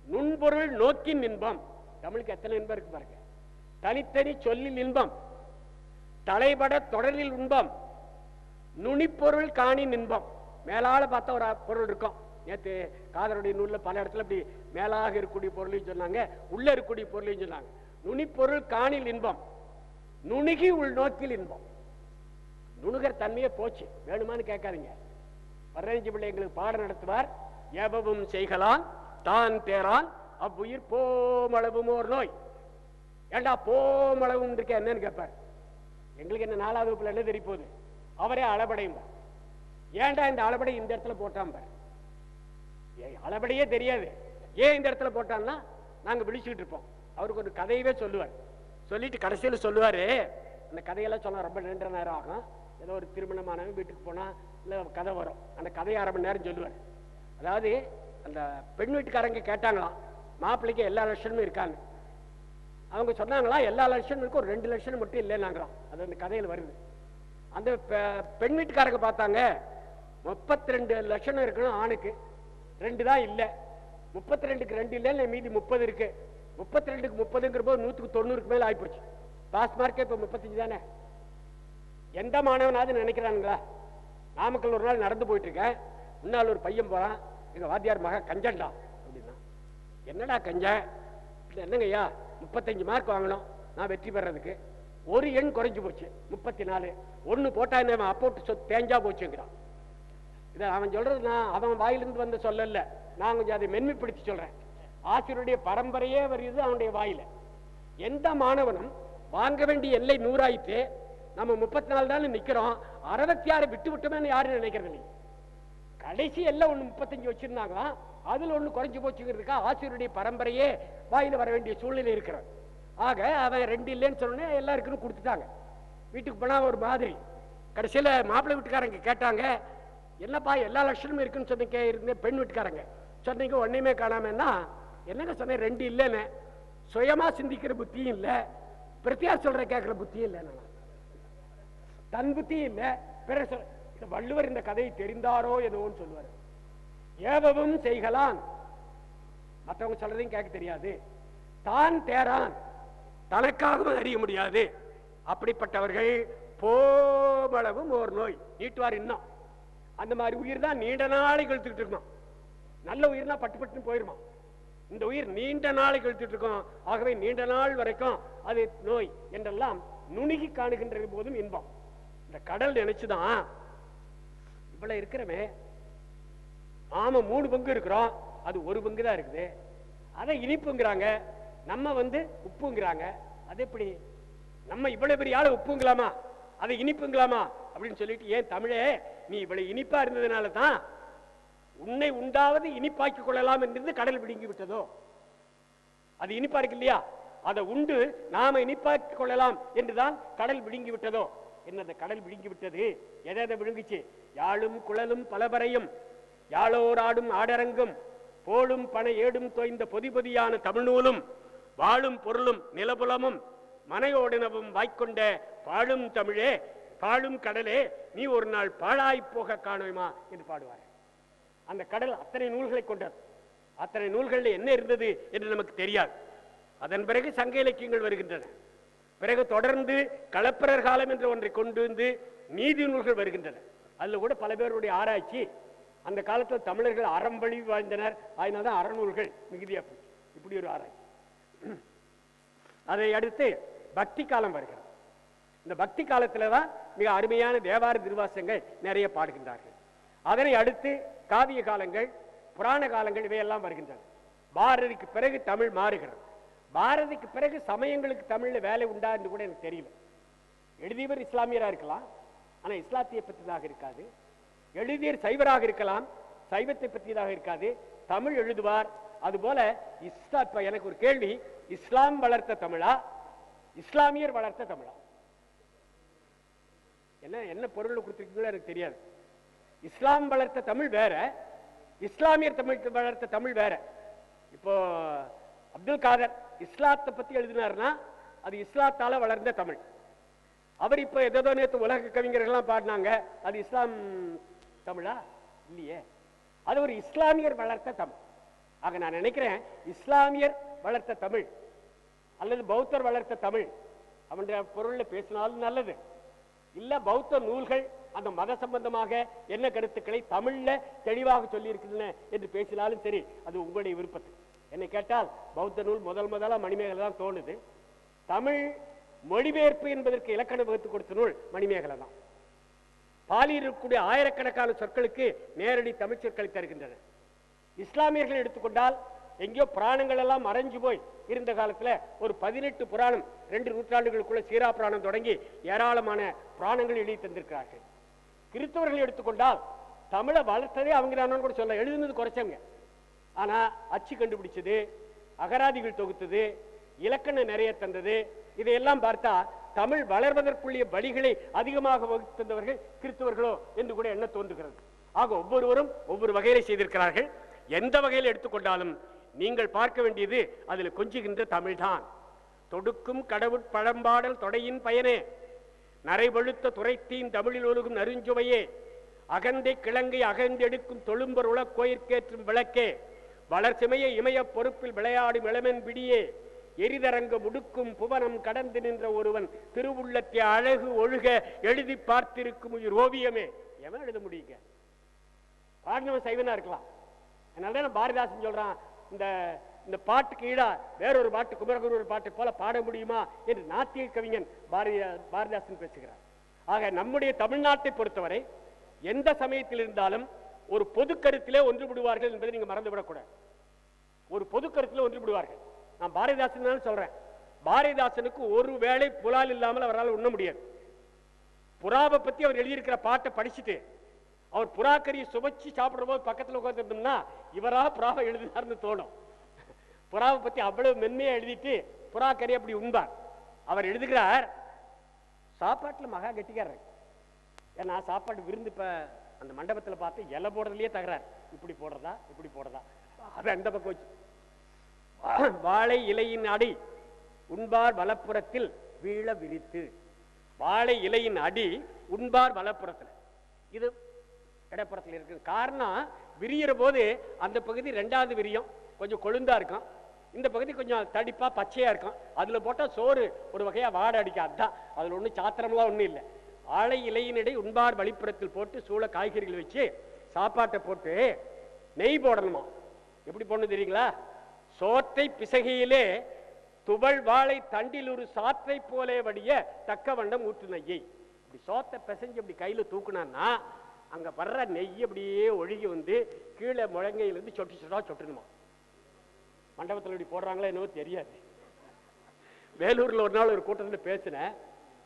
நுண்பொருள் நோக்கின் இன்பம். தமிழுக்கு எத்தனை இன்பம் இருக்கு பாருங்க. தனித்தனி சொல்லில் இன்பம், தலைபட தொடரில் இன்பம், நுனிப்பொருள் காணின் இன்பம். மேலால பார்த்தா ஒரு பொருள் இருக்கும். நேற்று காதருடைய நூல்ல பல இடத்துல இப்படி மேலாக இருக்கக்கூடிய பொருளையும் சொன்னாங்க, உள்ள இருக்கக்கூடிய பொருளையும் சொன்னாங்க. நுனிப்பொருள் காணில் இன்பம், நுணுகி உள் நோக்கில் இன்பம். நுணுகர் தன்மையே போச்சு, வேணுமான்னு கேட்காதீங்க. வரஞ்சி பிள்ளை எங்களுக்கு பாடம் நடத்துவார். ஏபவும் செய்கலான் தான் தேரான் அவ்வுயிர் போமளவும் ஓர் நோய். ஏண்டா போமளவும் இருக்க என்னன்னு கேட்பார். எங்களுக்கு என்ன 4வது வகுப்புல என்ன தெரிய போகுது? அவரே அளபடையும். ஏண்டா இந்த அளபடை இந்த இடத்துல போட்டான் பார். அளபடியே தெரியாது, ஏன் இந்த இடத்துல போட்டான்னா நாங்க விழிச்சுக்கிட்டு இருப்போம். அவருக்கு ஒரு கதையவே சொல்லுவார். சொல்லிட்டு கடைசியில் சொல்லுவாரு, அந்த கதையெல்லாம் சொன்னா ரொம்ப நீண்ட நேரம் ஆகும். ஏதோ ஒரு திருமணமானவன் வீட்டுக்கு போனா இல்லை கதை வரும், அந்த கதையை 1/2 மணி நேரம் சொல்லுவார். அதாவது அந்த பெண் வீட்டுக்காரங்க கேட்டாங்களாம், மாப்பிள்ளைக்கு எல்லா லட்சணமும் இருக்காங்க. அவங்க சொன்னாங்களாம் எல்லா லட்சணமும் இருக்கும், ஒரு 2 லட்சணம் மட்டும் இல்லைன்னாங்களாம். அது அந்த கதையில் வருது. அந்த பெண் வீட்டுக்காரங்க பார்த்தாங்க, 32 லட்சணம் இருக்கணும் ஆணுக்கு, 2 தான் இல்லை. 32க்கு 2 இல்லை, மீதி 30 இருக்கு. 32க்கு 30ங்கிற போது 100க்கு 90க்கு மேல ஆயிப்போச்சு. பாஸ் மார்க்கே இப்ப 35 தானே. எந்த மாணவனாவது நினைக்கிறானுங்களா? நாமக்கல் ஒரு நாள் நடந்து போயிட்டு இருக்கேன், முன்னால் ஒரு பையன் போறான், எங்க வாத்தியார் மக கஞ்சண்டா அப்படின்னா. என்னடா கஞ்சன்? என்னங்க ஐயா, 35 மார்க் வாங்கணும் நான் வெற்றி பெறதுக்கு, ஒரு எண் குறைஞ்சு போச்சு 34. 1 போட்டா என்ன அப்போட்டு தேஞ்சா போச்சுங்கிறான். இதை அவன் சொல்றது நான் அவன் வாயிலிருந்து வந்த சொல்லல, நான் கொஞ்சம் அதை மென்மைப்படுத்தி சொல்றேன். ஆசிரியருடைய பரம்பரையே வருது அவனுடைய வாயில. எந்த மாணவனும் வாங்க வேண்டிய எல்லை 100 ஆயிட்டு, நம்ம 34 தான் நிக்கிறோம், 66 விட்டு விட்டோம்னு யாரும் நினைக்கிறது இல்லை. கடைசி எல்லாம் 35 வச்சிருந்தாங்களா, அதுல 1 குறைஞ்சு போச்சுங்கிறதுக்கா ஆசிரியருடைய பரம்பரையே வாயில வர வேண்டிய சூழ்நிலை இருக்கிறார். ஆக அவன் 2 இல்லைன்னு சொன்னே எல்லாருக்கும் கொடுத்துட்டாங்க. வீட்டுக்கு போனா ஒரு மாதிரி. கடைசியில மாப்பிள்ளை வீட்டுக்காரங்க கேட்டாங்க, என்னப்பா எல்லா லட்சணமும் இருக்குன்னு சொன்னீங்க இருந்தே. பெண் வீட்டுக்காரங்க சொன்னீங்க ஒன்னையுமே காணாமன்னா, என்னங்க சொன்னேன் 2 இல்லைன்னு. சுயமா சிந்திக்கிற புத்தியும் இல்லை, பிரத்தியா சொல்ற கேட்கிற புத்தியும் இல்லை, தன் புத்தியும் இல்லை. பிற வள்ளுவர் இந்த கதையை தெரிந்தாரோ எதுவோன்னு சொல்லுவார். ஏவவும் செய்கலான், மற்றவங்க சொல்றதையும் கேட்க தெரியாது, தான் தேரான், தனக்காகவும் அறிய முடியாது. அப்படிப்பட்டவர்கள் போமளவும் ஓர் நோய் நீட்டுவார். இன்னும் அந்த மாதிரி உயிர் தான் நீண்ட நாளை கழுத்துக்கிட்டு இருக்கணும். நல்ல உயிர்னா பட்டு பட்டுன்னு போயிருமா. இந்த உயிர் நீண்ட நாளை கழுத்துட்டு இருக்கோம். ஆகவே நீண்ட நாள் வரைக்கும் அது நோய் என்றெல்லாம் நுணுகி காணுகின்ற போதும் இன்பம். இந்த கடல் நினைச்சுதான் இவ்வளவு இருக்கிறமே. ஆமா 3 பங்கு இருக்கிறோம், அது 1 பங்கு தான் இருக்குது. அதை இனிப்புங்கிறாங்க, நம்ம உப்புங்கிறாங்க. அது எப்படி? நம்ம இவ்வளவு பெரிய ஆளு உப்புங்களாமா, அதை இனிப்புங்களாமா அப்படின்னு சொல்லிட்டு, ஏன் தமிழே நீ இவ்வளவு இனிப்பா இருந்ததுனால தான் உன்னை உண்டாவது இனிப்பாக்கி கொள்ளலாம் என்று கடல் விழுங்கி விட்டதோ? அது இனிப்பா இருக்கு இல்லையா, அதை உண்டு நாம இனிப்பாக்கி கொள்ளலாம் என்றுதான் கடல் விழுங்கி விட்டதோ? என்ன கடல் விழுங்கி விட்டது? எதை விழுங்குச்சு? யாழும் குழலும் பலவரையும் யாழோர் ஆடும் ஆடரங்கும் போலும் பண ஏடும் தோய்ந்த பொதி பொதியான தமிழ்நூலும் வாழும் பொருளும் நிலபுலமும் மனையோடனவும் வாய்க்கொண்ட பாழும் தமிழே பாழும் கடலே நீ ஒரு நாள் பாழாய் போக காணுமா என்று பாடுவார். அந்த கடல் அத்தனை நூல்களை கொண்டது. அத்தனை நூல்களில் என்ன இருந்தது என்று நமக்கு தெரியாது. அதன் பிறகு சங்க இலக்கியங்கள் வருகின்றன. பிறகு தொடர்ந்து களப்பிரர் காலம் என்ற ஒன்றை கொண்டு வந்து நீதி நூல்கள் வருகின்றன. அதில் கூட பல பேருடைய ஆராய்ச்சி, அந்த காலத்தில் தமிழர்கள் அறம்பழி வாழ்ந்தனர், அதனால்தான் அறநூல்கள் மிகுதியா போச்சு. இப்படி ஒரு ஆராய்ச்சி. அதை அடுத்து பக்தி காலம் வருகிறது. இந்த பக்தி காலத்தில் தான் மிக அருமையான தேவார திருவாசகங்கள் நிறைய பாடுகின்றார்கள். அதனை அடுத்து காவிய காலங்கள், புராண காலங்கள் இவையெல்லாம் வருகின்றன. பாரதிக்கு பிறகு தமிழ் மாறுகிறது. பாரதிக்கு பிறகு சமயங்களுக்கு தமிழ்ல வேலை உண்டா என்று கூட எனக்கு தெரியல. எழுதியவர் இஸ்லாமியரா இருக்கலாம், ஆனா இஸ்லாத்திய பற்றியதாக இருக்காது. எழுதியர் சைவராக இருக்கலாம், சைவத்தை பற்றியதாக இருக்காது. தமிழ் எழுதுவார். அதுபோல இப்ப எனக்கு ஒரு கேள்வி, இஸ்லாம் வளர்த்த தமிழா, இஸ்லாமியர் வளர்த்த தமிழா? என்ன பொருள் கொடுத்திருக்கீங்களோ எனக்கு தெரியாது. இஸ்லாம் வளர்த்த தமிழ் வேற, இஸ்லாமியர் தமிழ் வளர்த்த தமிழ் வேற. இப்போ அப்துல் காதர் இஸ்லாத்தை பத்தி எழுதினார்னா அது இஸ்லாத்தால வளர்ந்த தமிழ். அவர் இப்ப ஏதோ நேற்று உலக கவிஞர்கள்லாம் பாடினாங்க, அது இஸ்லாம் தமிழா? இல்லையே, அது ஒரு இஸ்லாமியர் வளர்த்த தமிழ். ஆக நான் நினைக்கிறேன், இஸ்லாமியர் வளர்த்த தமிழ் அல்லது பௌத்தர் வளர்த்த தமிழ் அவனுடைய பொருள்ல பேசினாலும் நல்லது. இல்ல பௌத்த நூல்கள் அந்த மத சம்பந்தமாக என்ன கருத்துக்களை தமிழ்ல தெளிவாக சொல்லி இருக்கின்றன என்று பேசினாலும் சரி, அது உங்களுடைய விருப்பத்து. என்னை கேட்டால் பௌத்த நூல் முதலா மணிமேகலை தான் தோணுது. தமிழ் மொழிபெயர்ப்பு என்பதற்கு இலக்கணம் வகுத்து கொடுத்த நூல் மணிமேகலை தான். பாலியில் இருக்கக்கூடிய ஆயிரக்கணக்கான சொற்களுக்கு நேரடி தமிழ் சொற்களை தருகின்றன. இஸ்லாமியர்கள் எடுத்துக்கொண்டால் எங்கேயோ புராணங்கள் எல்லாம் மறைஞ்சு போய் இருந்த காலத்துல ஒரு 18 புராணம் 2 நூற்றாண்டுகளுக்குள்ள சீரா புராணம் தொடங்கி ஏராளமான புராணங்கள் எழுதி தந்திருக்கிறார்கள். கிறிஸ்தவர்கள் எடுத்துக்கொண்டால் தமிழை வளர்த்ததே அவங்க தான் கூட சொல்ல, எழுதுனது குறைச்சவங்க. ஆனா அச்சு கண்டுபிடிச்சது, அகராதிகள் தொகுத்தது, இலக்கணம் நிறைய தந்தது, இதையெல்லாம் பார்த்தா தமிழ் வளர்வதற்குரிய வழிகளை அதிகமாக வகுத்து தந்தவர்கள் கிறிஸ்தவர்களோ என்று கூட எண்ண தோன்றுகிறது. ஆக ஒவ்வொருவரும் ஒவ்வொரு வகையில செய்திருக்கிறார்கள். எந்த வகையில் எடுத்துக்கொண்டாலும் நீங்கள் பார்க்க வேண்டியது அதில் கொஞ்சுகின்ற தமிழ்தான். தொடுக்கும் கடவுட் பழம்பாடல் தொடையின் பயனே, நரைவழுத்த துரைத்தீன் தமிழில் ஒழுகும் நறுஞ்சுவையே, அகந்தை கிழங்கை அகந்தெடுக்கும் தொழும்பர் உல கோயிற்கேற்றும் விளக்கே, வளர்ச்சிமைய இமய பொறுப்பில் விளையாடும் இளமென் பிடியே, எரிதரங்க முடுக்கும் புவனம் கடந்து நின்ற ஒருவன் திருவுள்ளத்தை அழகு ஒழுக எழுதி பார்த்திருக்கும் உயிர் ஓவியமே. எவன் எழுத முடியுங்க? பாடினவன் சைவனா இருக்கலாம். அதனால பாரதிதாசன் சொல்றான், இந்த பாட்டுக்கு ஈடா வேறொரு பாட்டு, குமரகுரு பாட்டு போல பாட முடியுமா என்று நாத்திய கவிஞன் பாரதிதாசன் பேசுகிறார். ஆக நம்முடைய தமிழ்நாட்டை பொறுத்தவரை எந்த சமயத்தில் இருந்தாலும் ஒரு பொது கருத்திலே ஒன்றுபடுவார்கள் என்பதை நீங்க மறந்துவிடக்கூடாது. ஒரு பொது கருத்திலே ஒன்றுபடுவார்கள். நான் பாரதிதாசன் சொல்றேன், பாரதிதாசனுக்கு ஒரு வேளை புலால் இல்லாமல் அவரால் உண்ண முடியாது. புறாவை பத்தி அவர் எழுதியிருக்கிற பாட்டை படிச்சுட்டு அவர் புறாக்கறியை சுவைச்சு சாப்பிடுற போது பக்கத்தில் உட்கார்ந்துருந்தோம்னா இவரா புறாவை எழுதினார்னு தோணும். புறாவை பத்தி அவ்வளவு மென்மையா எழுதிட்டு புறாக்கறி அப்படி உண்பார். அவர் எழுதுகிறார், சாப்பாட்டுல மகா கெட்டிக்காரர். ஏன்னா சாப்பாடு விருந்து இப்ப அந்த மண்டபத்தில் பார்த்து இலை போடுறதுலயே தகராறு, இப்படி போடுறதா இப்படி போடுறதா, அது அந்த பக்கம் வச்சு. வாழை இலையின் அடி உண்பார் வலப்புறத்தில் வீழ விரித்து, வாழை இலையின் அடி உண்பார் வலப்புறத்தில், இது இடப்புறத்தில் இருக்கு. காரணம் விரிகிற போது அந்த பகுதி 2வது விரியம் கொஞ்சம் கொழுந்தா இருக்கும், இந்த பகுதி கொஞ்சம் தடிப்பா பச்சையா இருக்கும். அதுல போட்டா சோறு ஒரு வகையா வாடை அடிக்கும். அதுதான், அதுல ஒன்றும் சாத்திரம்லாம் ஒன்றும் இல்லை. ஆழை இலையினிடை உண்பார் வழிப்புறத்தில் போட்டு சூழ காய்கறிகள் வச்சு சாப்பாட்டை போட்டு நெய் போடணுமா. எப்படி போடணும் தெரியுங்களா? சோற்றை பிசகையிலே துவள் வாழை தண்டில் ஒரு சாற்றை போலே வடிய தக்க வண்டம் ஊற்று நெய்யை. இப்படி சோத்தை பிசைஞ்சு அப்படி கையில தூக்குனான்னா அங்க வர்ற நெய் அப்படியே ஒழுகி வந்து கீழே முழங்கையிலிருந்து சொட்டு சொட்டா சொட்டுணுமா. மண்டபத்தில் இப்படி போடுறாங்களா என்னவோ தெரியாது. வேலூர்ல ஒரு நாள் ஒரு கூட்டத்தில் பேசினேன்.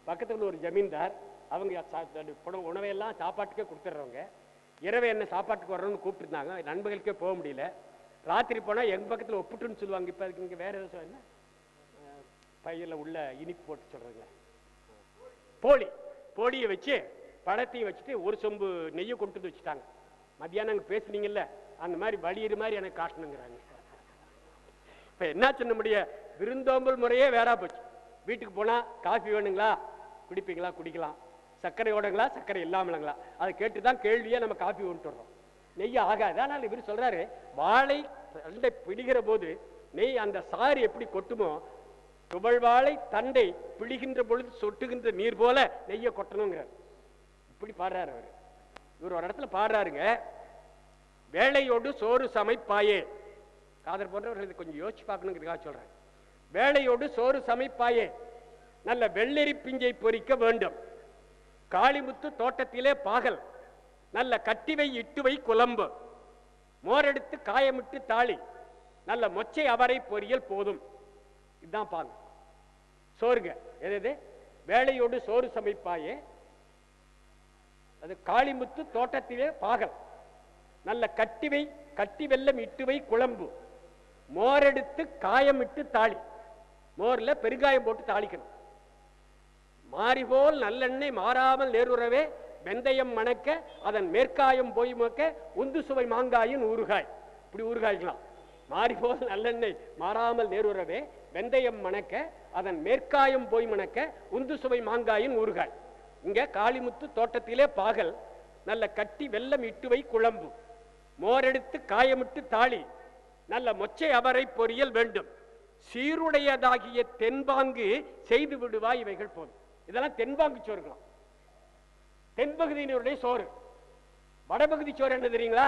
பக்கத்துல ஒரு ஜமீன்தார், அவங்க உணவையெல்லாம் சாப்பாட்டுக்கே கொடுத்துட்றவங்க. இரவு என்ன சாப்பாட்டுக்கு வரணும்னு கூப்பிட்டுருந்தாங்க. நண்பர்களுக்கே போக முடியல. ராத்திரி போனால் எங்கள் பக்கத்தில் ஒப்புட்டுன்னு சொல்லுவாங்க. இப்போ அதுக்கு இங்கே வேற எதுவும் என்ன பையில் உள்ள இனிப்பு போட்டு சொல்கிறீங்களா, போலியை வச்சு பழத்தையும் வச்சுட்டு ஒரு சொம்பு நெய்யை கொண்டு வந்து வச்சுட்டாங்க. மத்தியானம் அங்கே பேசுனீங்கல்ல அந்த மாதிரி வழியிற மாதிரி எனக்கு காட்டணுங்கிறாங்க. இப்போ என்ன சொன்ன முடிய விருந்தோம்பல் முறையே வேறா போச்சு. வீட்டுக்கு போனால் காஃபி வேணுங்களா, குடிப்பீங்களா, குடிக்கலாம். சர்க்கரை ஓடுங்களா, சர்க்கரை இல்லாமலங்களா, அதை கேட்டு தான் கேள்வியே நம்ம காஃபி கொண்டு வர்றோம். நெய்ய ஆகாது. ஆனால் இவர் சொல்றாரு, வாழை ரெண்டை பிடிக்கிற போது நெய் அந்த சாறு எப்படி கொட்டுமோ, துவழ்வாழை தண்டை பிழிகின்ற பொழுது சொட்டுகின்ற நீர் போல நெய்யை கொட்டணுங்கிறார். இப்படி பாடுறாரு அவர். இவர் ஒரு இடத்துல பாடுறாருங்க, வேளையோடு சோறு சமைப்பாயே. காதர் போன்றவர்கள் கொஞ்சம் யோசிச்சு பார்க்கணுங்கிறதுக்காக சொல்றேன். வேளையோடு சோறு சமைப்பாயே, நல்ல வெள்ளரி பிஞ்சை பொறிக்க வேண்டும். காளிமுத்து தோட்டத்திலே பாகல், நல்ல கட்டிவை இட்டுவை குழம்பு. மோரெடுத்து காயமிட்டு தாளி, நல்ல மொச்சை அவரை பொரியல் போதும். இதுதான் பாங்க சோறுங்க. எது? வேளையோடு சோறு சமைப்பாயே, அது காளிமுத்து தோட்டத்திலே பாகல், நல்ல கட்டிவை கட்டி வெல்லம் இட்டுவை குழம்பு. மோரெடுத்து காயமிட்டு தாளி, மோர்ல பெருங்காயம் போட்டு தாளிக்கணும். மாறிபோல் நல்லெண்ணெய் மாறாமல் நேருறவே, வெந்தயம் மணக்க அதன் மேற்காயம் போய் மக்க உந்து சுவை மாங்காயின் ஊறுகாய். இப்படி ஊறுகாய்க்கலாம். மாறிபோல் நல்லெண்ணெய் மாறாமல் நேருறவே, வெந்தயம் மணக்க அதன் மேற்காயம் போய் மணக்க உந்து சுவை மாங்காயின் ஊறுகாய். இங்க காளிமுத்து தோட்டத்திலே பாகல், நல்ல கட்டி வெல்லம் இட்டுவை குழம்பு. மோரெடுத்து காயமிட்டு தாளி, நல்ல மொச்சை அவரை பொரியல் வேண்டும். சீருடையதாகிய தென்பாங்கு செய்து விடுவாய் இவைகள் போதும். இதெல்லாம் தென்பாங்கு சோறுக்கலாம். தென்பகுதியினுடைய சோறு. வடபகுதி சோறு என்ன தெரியுங்களா?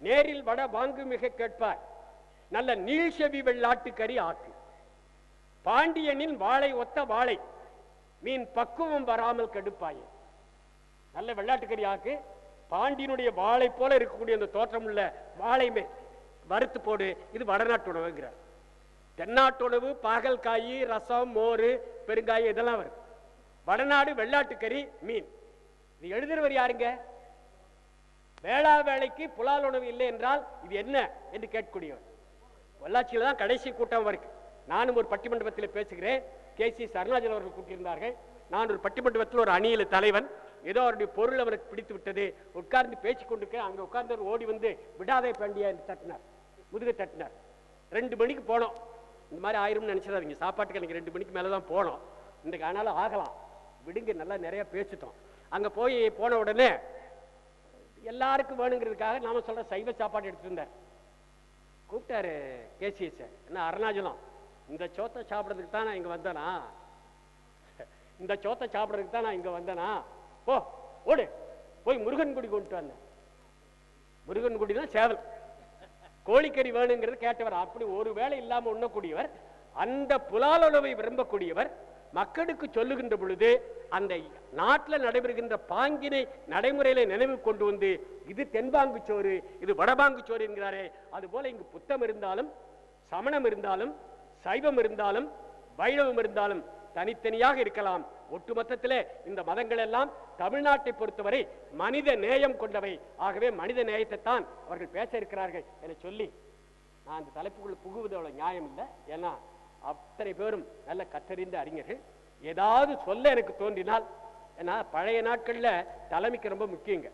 நேரில் வட பாங்கு மிக கேட்பார், நல்ல நீழ்செவி வெள்ளாட்டு கறி ஆக்கு. பாண்டியனின் வாழை ஒத்த வாழை, மீன் பக்குவம் வராமல் கெடுப்பாயே. நல்ல வெள்ளாட்டுக்கறி ஆக்கு. பாண்டியனுடைய வாழை போல இருக்கக்கூடிய அந்த தோற்றம் உள்ள வாழைமே வறுத்து போடு. இது வடநாட்டு உணவுங்கிறார். தென்னாட்டு உணவு பாகல் காய், ரசம், மோர், பெருங்காயம் இதெல்லாம் வரும். வடநாடு வெள்ளாட்டுக்கறி மீன். இது எழுதுறவர் யாருங்க? வேளா வேலைக்கு புலால் உணவு இல்லை என்றால் இது என்ன என்று கேட்கக்கூடியவர். பொள்ளாச்சியில் தான் கடைசி கூட்டம் இருக்கு. நானும் ஒரு பட்டிமண்டபத்தில் பேசுகிறேன். KC அருணாச்சலம் அவர்கள் கூட்டியிருந்தார்கள். நான் ஒரு பட்டிமண்டபத்தில் ஒரு அணியில் தலைவன். ஏதோ அவருடைய பொருள் அவருக்கு பிடித்து விட்டது. உட்கார்ந்து பேசிக் கொண்டிருக்கேன். அங்கே உட்கார்ந்து ஓடி வந்து விடாதே பாண்டியா என்று தட்டினார், முதுகு தட்டினார். 2 மணிக்கு போனோம். இந்த மாதிரி ஆயிரும்னு நினைச்சிடாதீங்க. சாப்பாட்டுக்கு எனக்கு 2 மணிக்கு மேலே தான் போனோம். இன்றைக்கு ஆனாலும் ஆகலாம், விடுங்க, நல்லா நிறைய பேசிட்டோம். அங்கே போன உடனே எல்லாருக்கும் வேணுங்கிறதுக்காக நாம சொல்ற சைவ சாப்பாடு எடுத்துட்டு இருந்தார். கூப்பிட்டாரு KC சார். என்ன அருணாச்சலம், இந்த சோத்தை சாப்பிட்றதுக்கு தான் நான் இங்கே வந்தேனா? இந்த சோத்தை சாப்பிட்றதுக்கு தான் நான் இங்கே வந்தேனா? போ ஓடு, போய் முருகன்குடி கொண்டு வந்தேன். முருகன்குடி தான் சேவல். கோழிக்கறி வேணுங்கிறது கேட்டவர். அப்படி ஒரு வேளை இல்லாமல் உண்ணக்கூடியவர், அந்த புலால் உணவை விரும்பக்கூடியவர், மக்களுக்கு சொல்லுகின்ற பொழுது அந்த நாட்டில் நடைபெறுகின்ற பாங்கினை நடைமுறையில நினைவு கொண்டு வந்து இது தென்பாங்கு சோறு, இது வடபாங்கு சோறு என்கிறாரே. அதுபோல இங்கு புத்தம் இருந்தாலும், சமணம் இருந்தாலும், சைவம் இருந்தாலும், வைணவம் இருந்தாலும் தனித்தனியாக இருக்கலாம். ஒட்டுமொத்தத்திலே இந்த மதங்கள் எல்லாம் தமிழ்நாட்டை பொறுத்தவரை மனித நேயம் கொண்டவை. ஆகவே மனித நேயத்தை தான் அவர்கள் பேச இருக்கிறார்கள் என சொல்லி நான் அந்த தலைப்புக்குள்ள புகுவது அவ்வளவு நியாயம் இல்லை. ஏன்னா அத்தனை பேரும் நல்ல கற்றறிந்த அறிஞர்கள். ஏதாவது சொல்ல எனக்கு தோன்றினால், ஏன்னா பழைய நாட்கள்ல தலைமைக்கு ரொம்ப முக்கியங்க.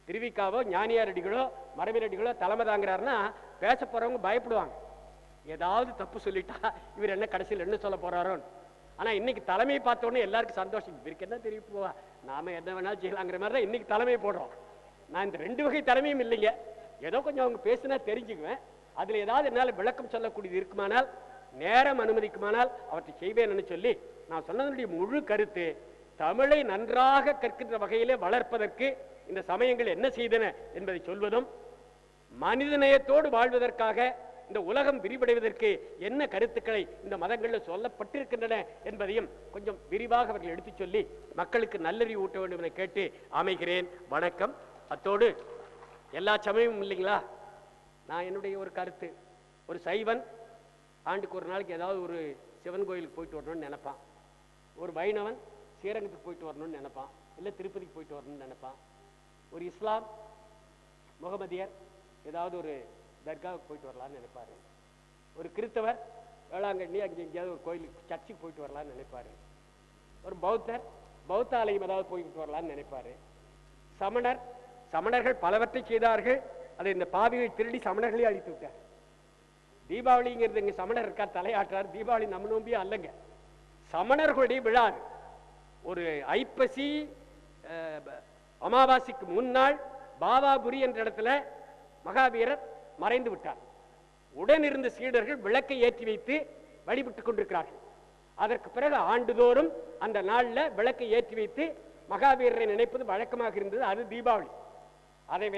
திருவிக்காவோ ஞானியார் அடிகளோ மரபின் அடிகளோ தலைமை தாங்கிறாருன்னா பேச போறவங்க பயப்படுவாங்க. ஏதாவது தப்பு சொல்லிட்டா இவர் என்ன கடைசியில் என்ன சொல்ல போறாரோன்னு. ஆனா இன்னைக்கு தலைமையை பார்த்தோன்னே எல்லாருக்கும் சந்தோஷம். இவருக்கு என்ன தெரியும் போவா, நாம என்ன வேணாலும் செய்யலாங்கிற மாதிரி தான் இன்னைக்கு தலைமையை போடுறோம். நான் இந்த 2 வகை தலைமையும் இல்லைங்க. ஏதோ கொஞ்சம் அவங்க பேசினா தெரிஞ்சுக்குவேன். அதுல ஏதாவது என்னால் விளக்கம் சொல்லக்கூடியது இருக்குமானால், நேரம் அனுமதிக்குமானால் அவற்றை செய்வேன்னு சொல்லி நான் சொன்னதனுடைய முழு கருத்து, தமிழை நன்றாக கற்கின்ற வகையிலே வளர்ப்பதற்கு இந்த சமயங்கள் என்ன செய்தன என்பதை சொல்வதும், மனிதநேயத்தோடு வாழ்வதற்காக இந்த உலகம் விரிவடைவதற்கு என்ன கருத்துக்களை இந்த மதங்களில் சொல்லப்பட்டிருக்கின்றன என்பதையும் கொஞ்சம் விரிவாக அவர்கள் எடுத்துச் சொல்லி மக்களுக்கு நல்லறிவு ஊட்ட வேண்டும் என கேட்டு அமைகிறேன். வணக்கம். அத்தோடு எல்லா சமயமும் இல்லைங்களா, நான் என்னுடைய ஒரு கருத்து, ஒரு சைவன் ஆண்டுக்கு ஒரு நாளைக்கு ஏதாவது ஒரு சிவன் கோயிலுக்கு போயிட்டு வரணும்னு நினைப்பான். ஒரு வைணவன் ஸ்ரீரங்கத்துக்கு போயிட்டு வரணும்னு நினைப்பான், இல்லை திருப்பதிக்கு போயிட்டு வரணும்னு நினைப்பான். ஒரு இஸ்லாம் முகமதியர் ஏதாவது ஒரு தர்காவுக்கு போயிட்டு வரலான்னு நினைப்பாரு. ஒரு கிறிஸ்தவர் வேளாங்கண்ணி அங்கே எங்கேயாவது ஒரு கோயிலுக்கு சர்ச்சுக்கு போயிட்டு வரலான்னு நினைப்பாரு. ஒரு பௌத்தர் பௌத்த ஆலயம் ஏதாவது போயிட்டு வரலான்னு நினைப்பாரு. சமணர்கள் பலவற்றை செய்தார்கள். அதை இந்த பாவியை திருடி சமணர்களே அழித்து விட்டார். தீபாவளிங்கிறது இங்கே சமணர் இருக்கா தலையாற்றார். தீபாவளி நம்ம நோம்பியே அல்லங்க, சமணர்களுடைய விழா. ஒரு ஐப்பசி அமாவாசைக்கு முன்னாள் பாபாபுரி என்ற இடத்துல மகாவீரர் மறைந்து விட்டார். உடனிருந்த சீடர்கள் விளக்கை ஏற்றி வைத்து வழிபட்டுக் கொண்டிருக்கிறார்கள். அதற்கு பிறகு ஆண்டுதோறும் அந்த நாளில் விளக்கை ஏற்றி வைத்து மகாவீரரை நினைப்பது வழக்கமாக இருந்தது. அது தீபாவளி. அதை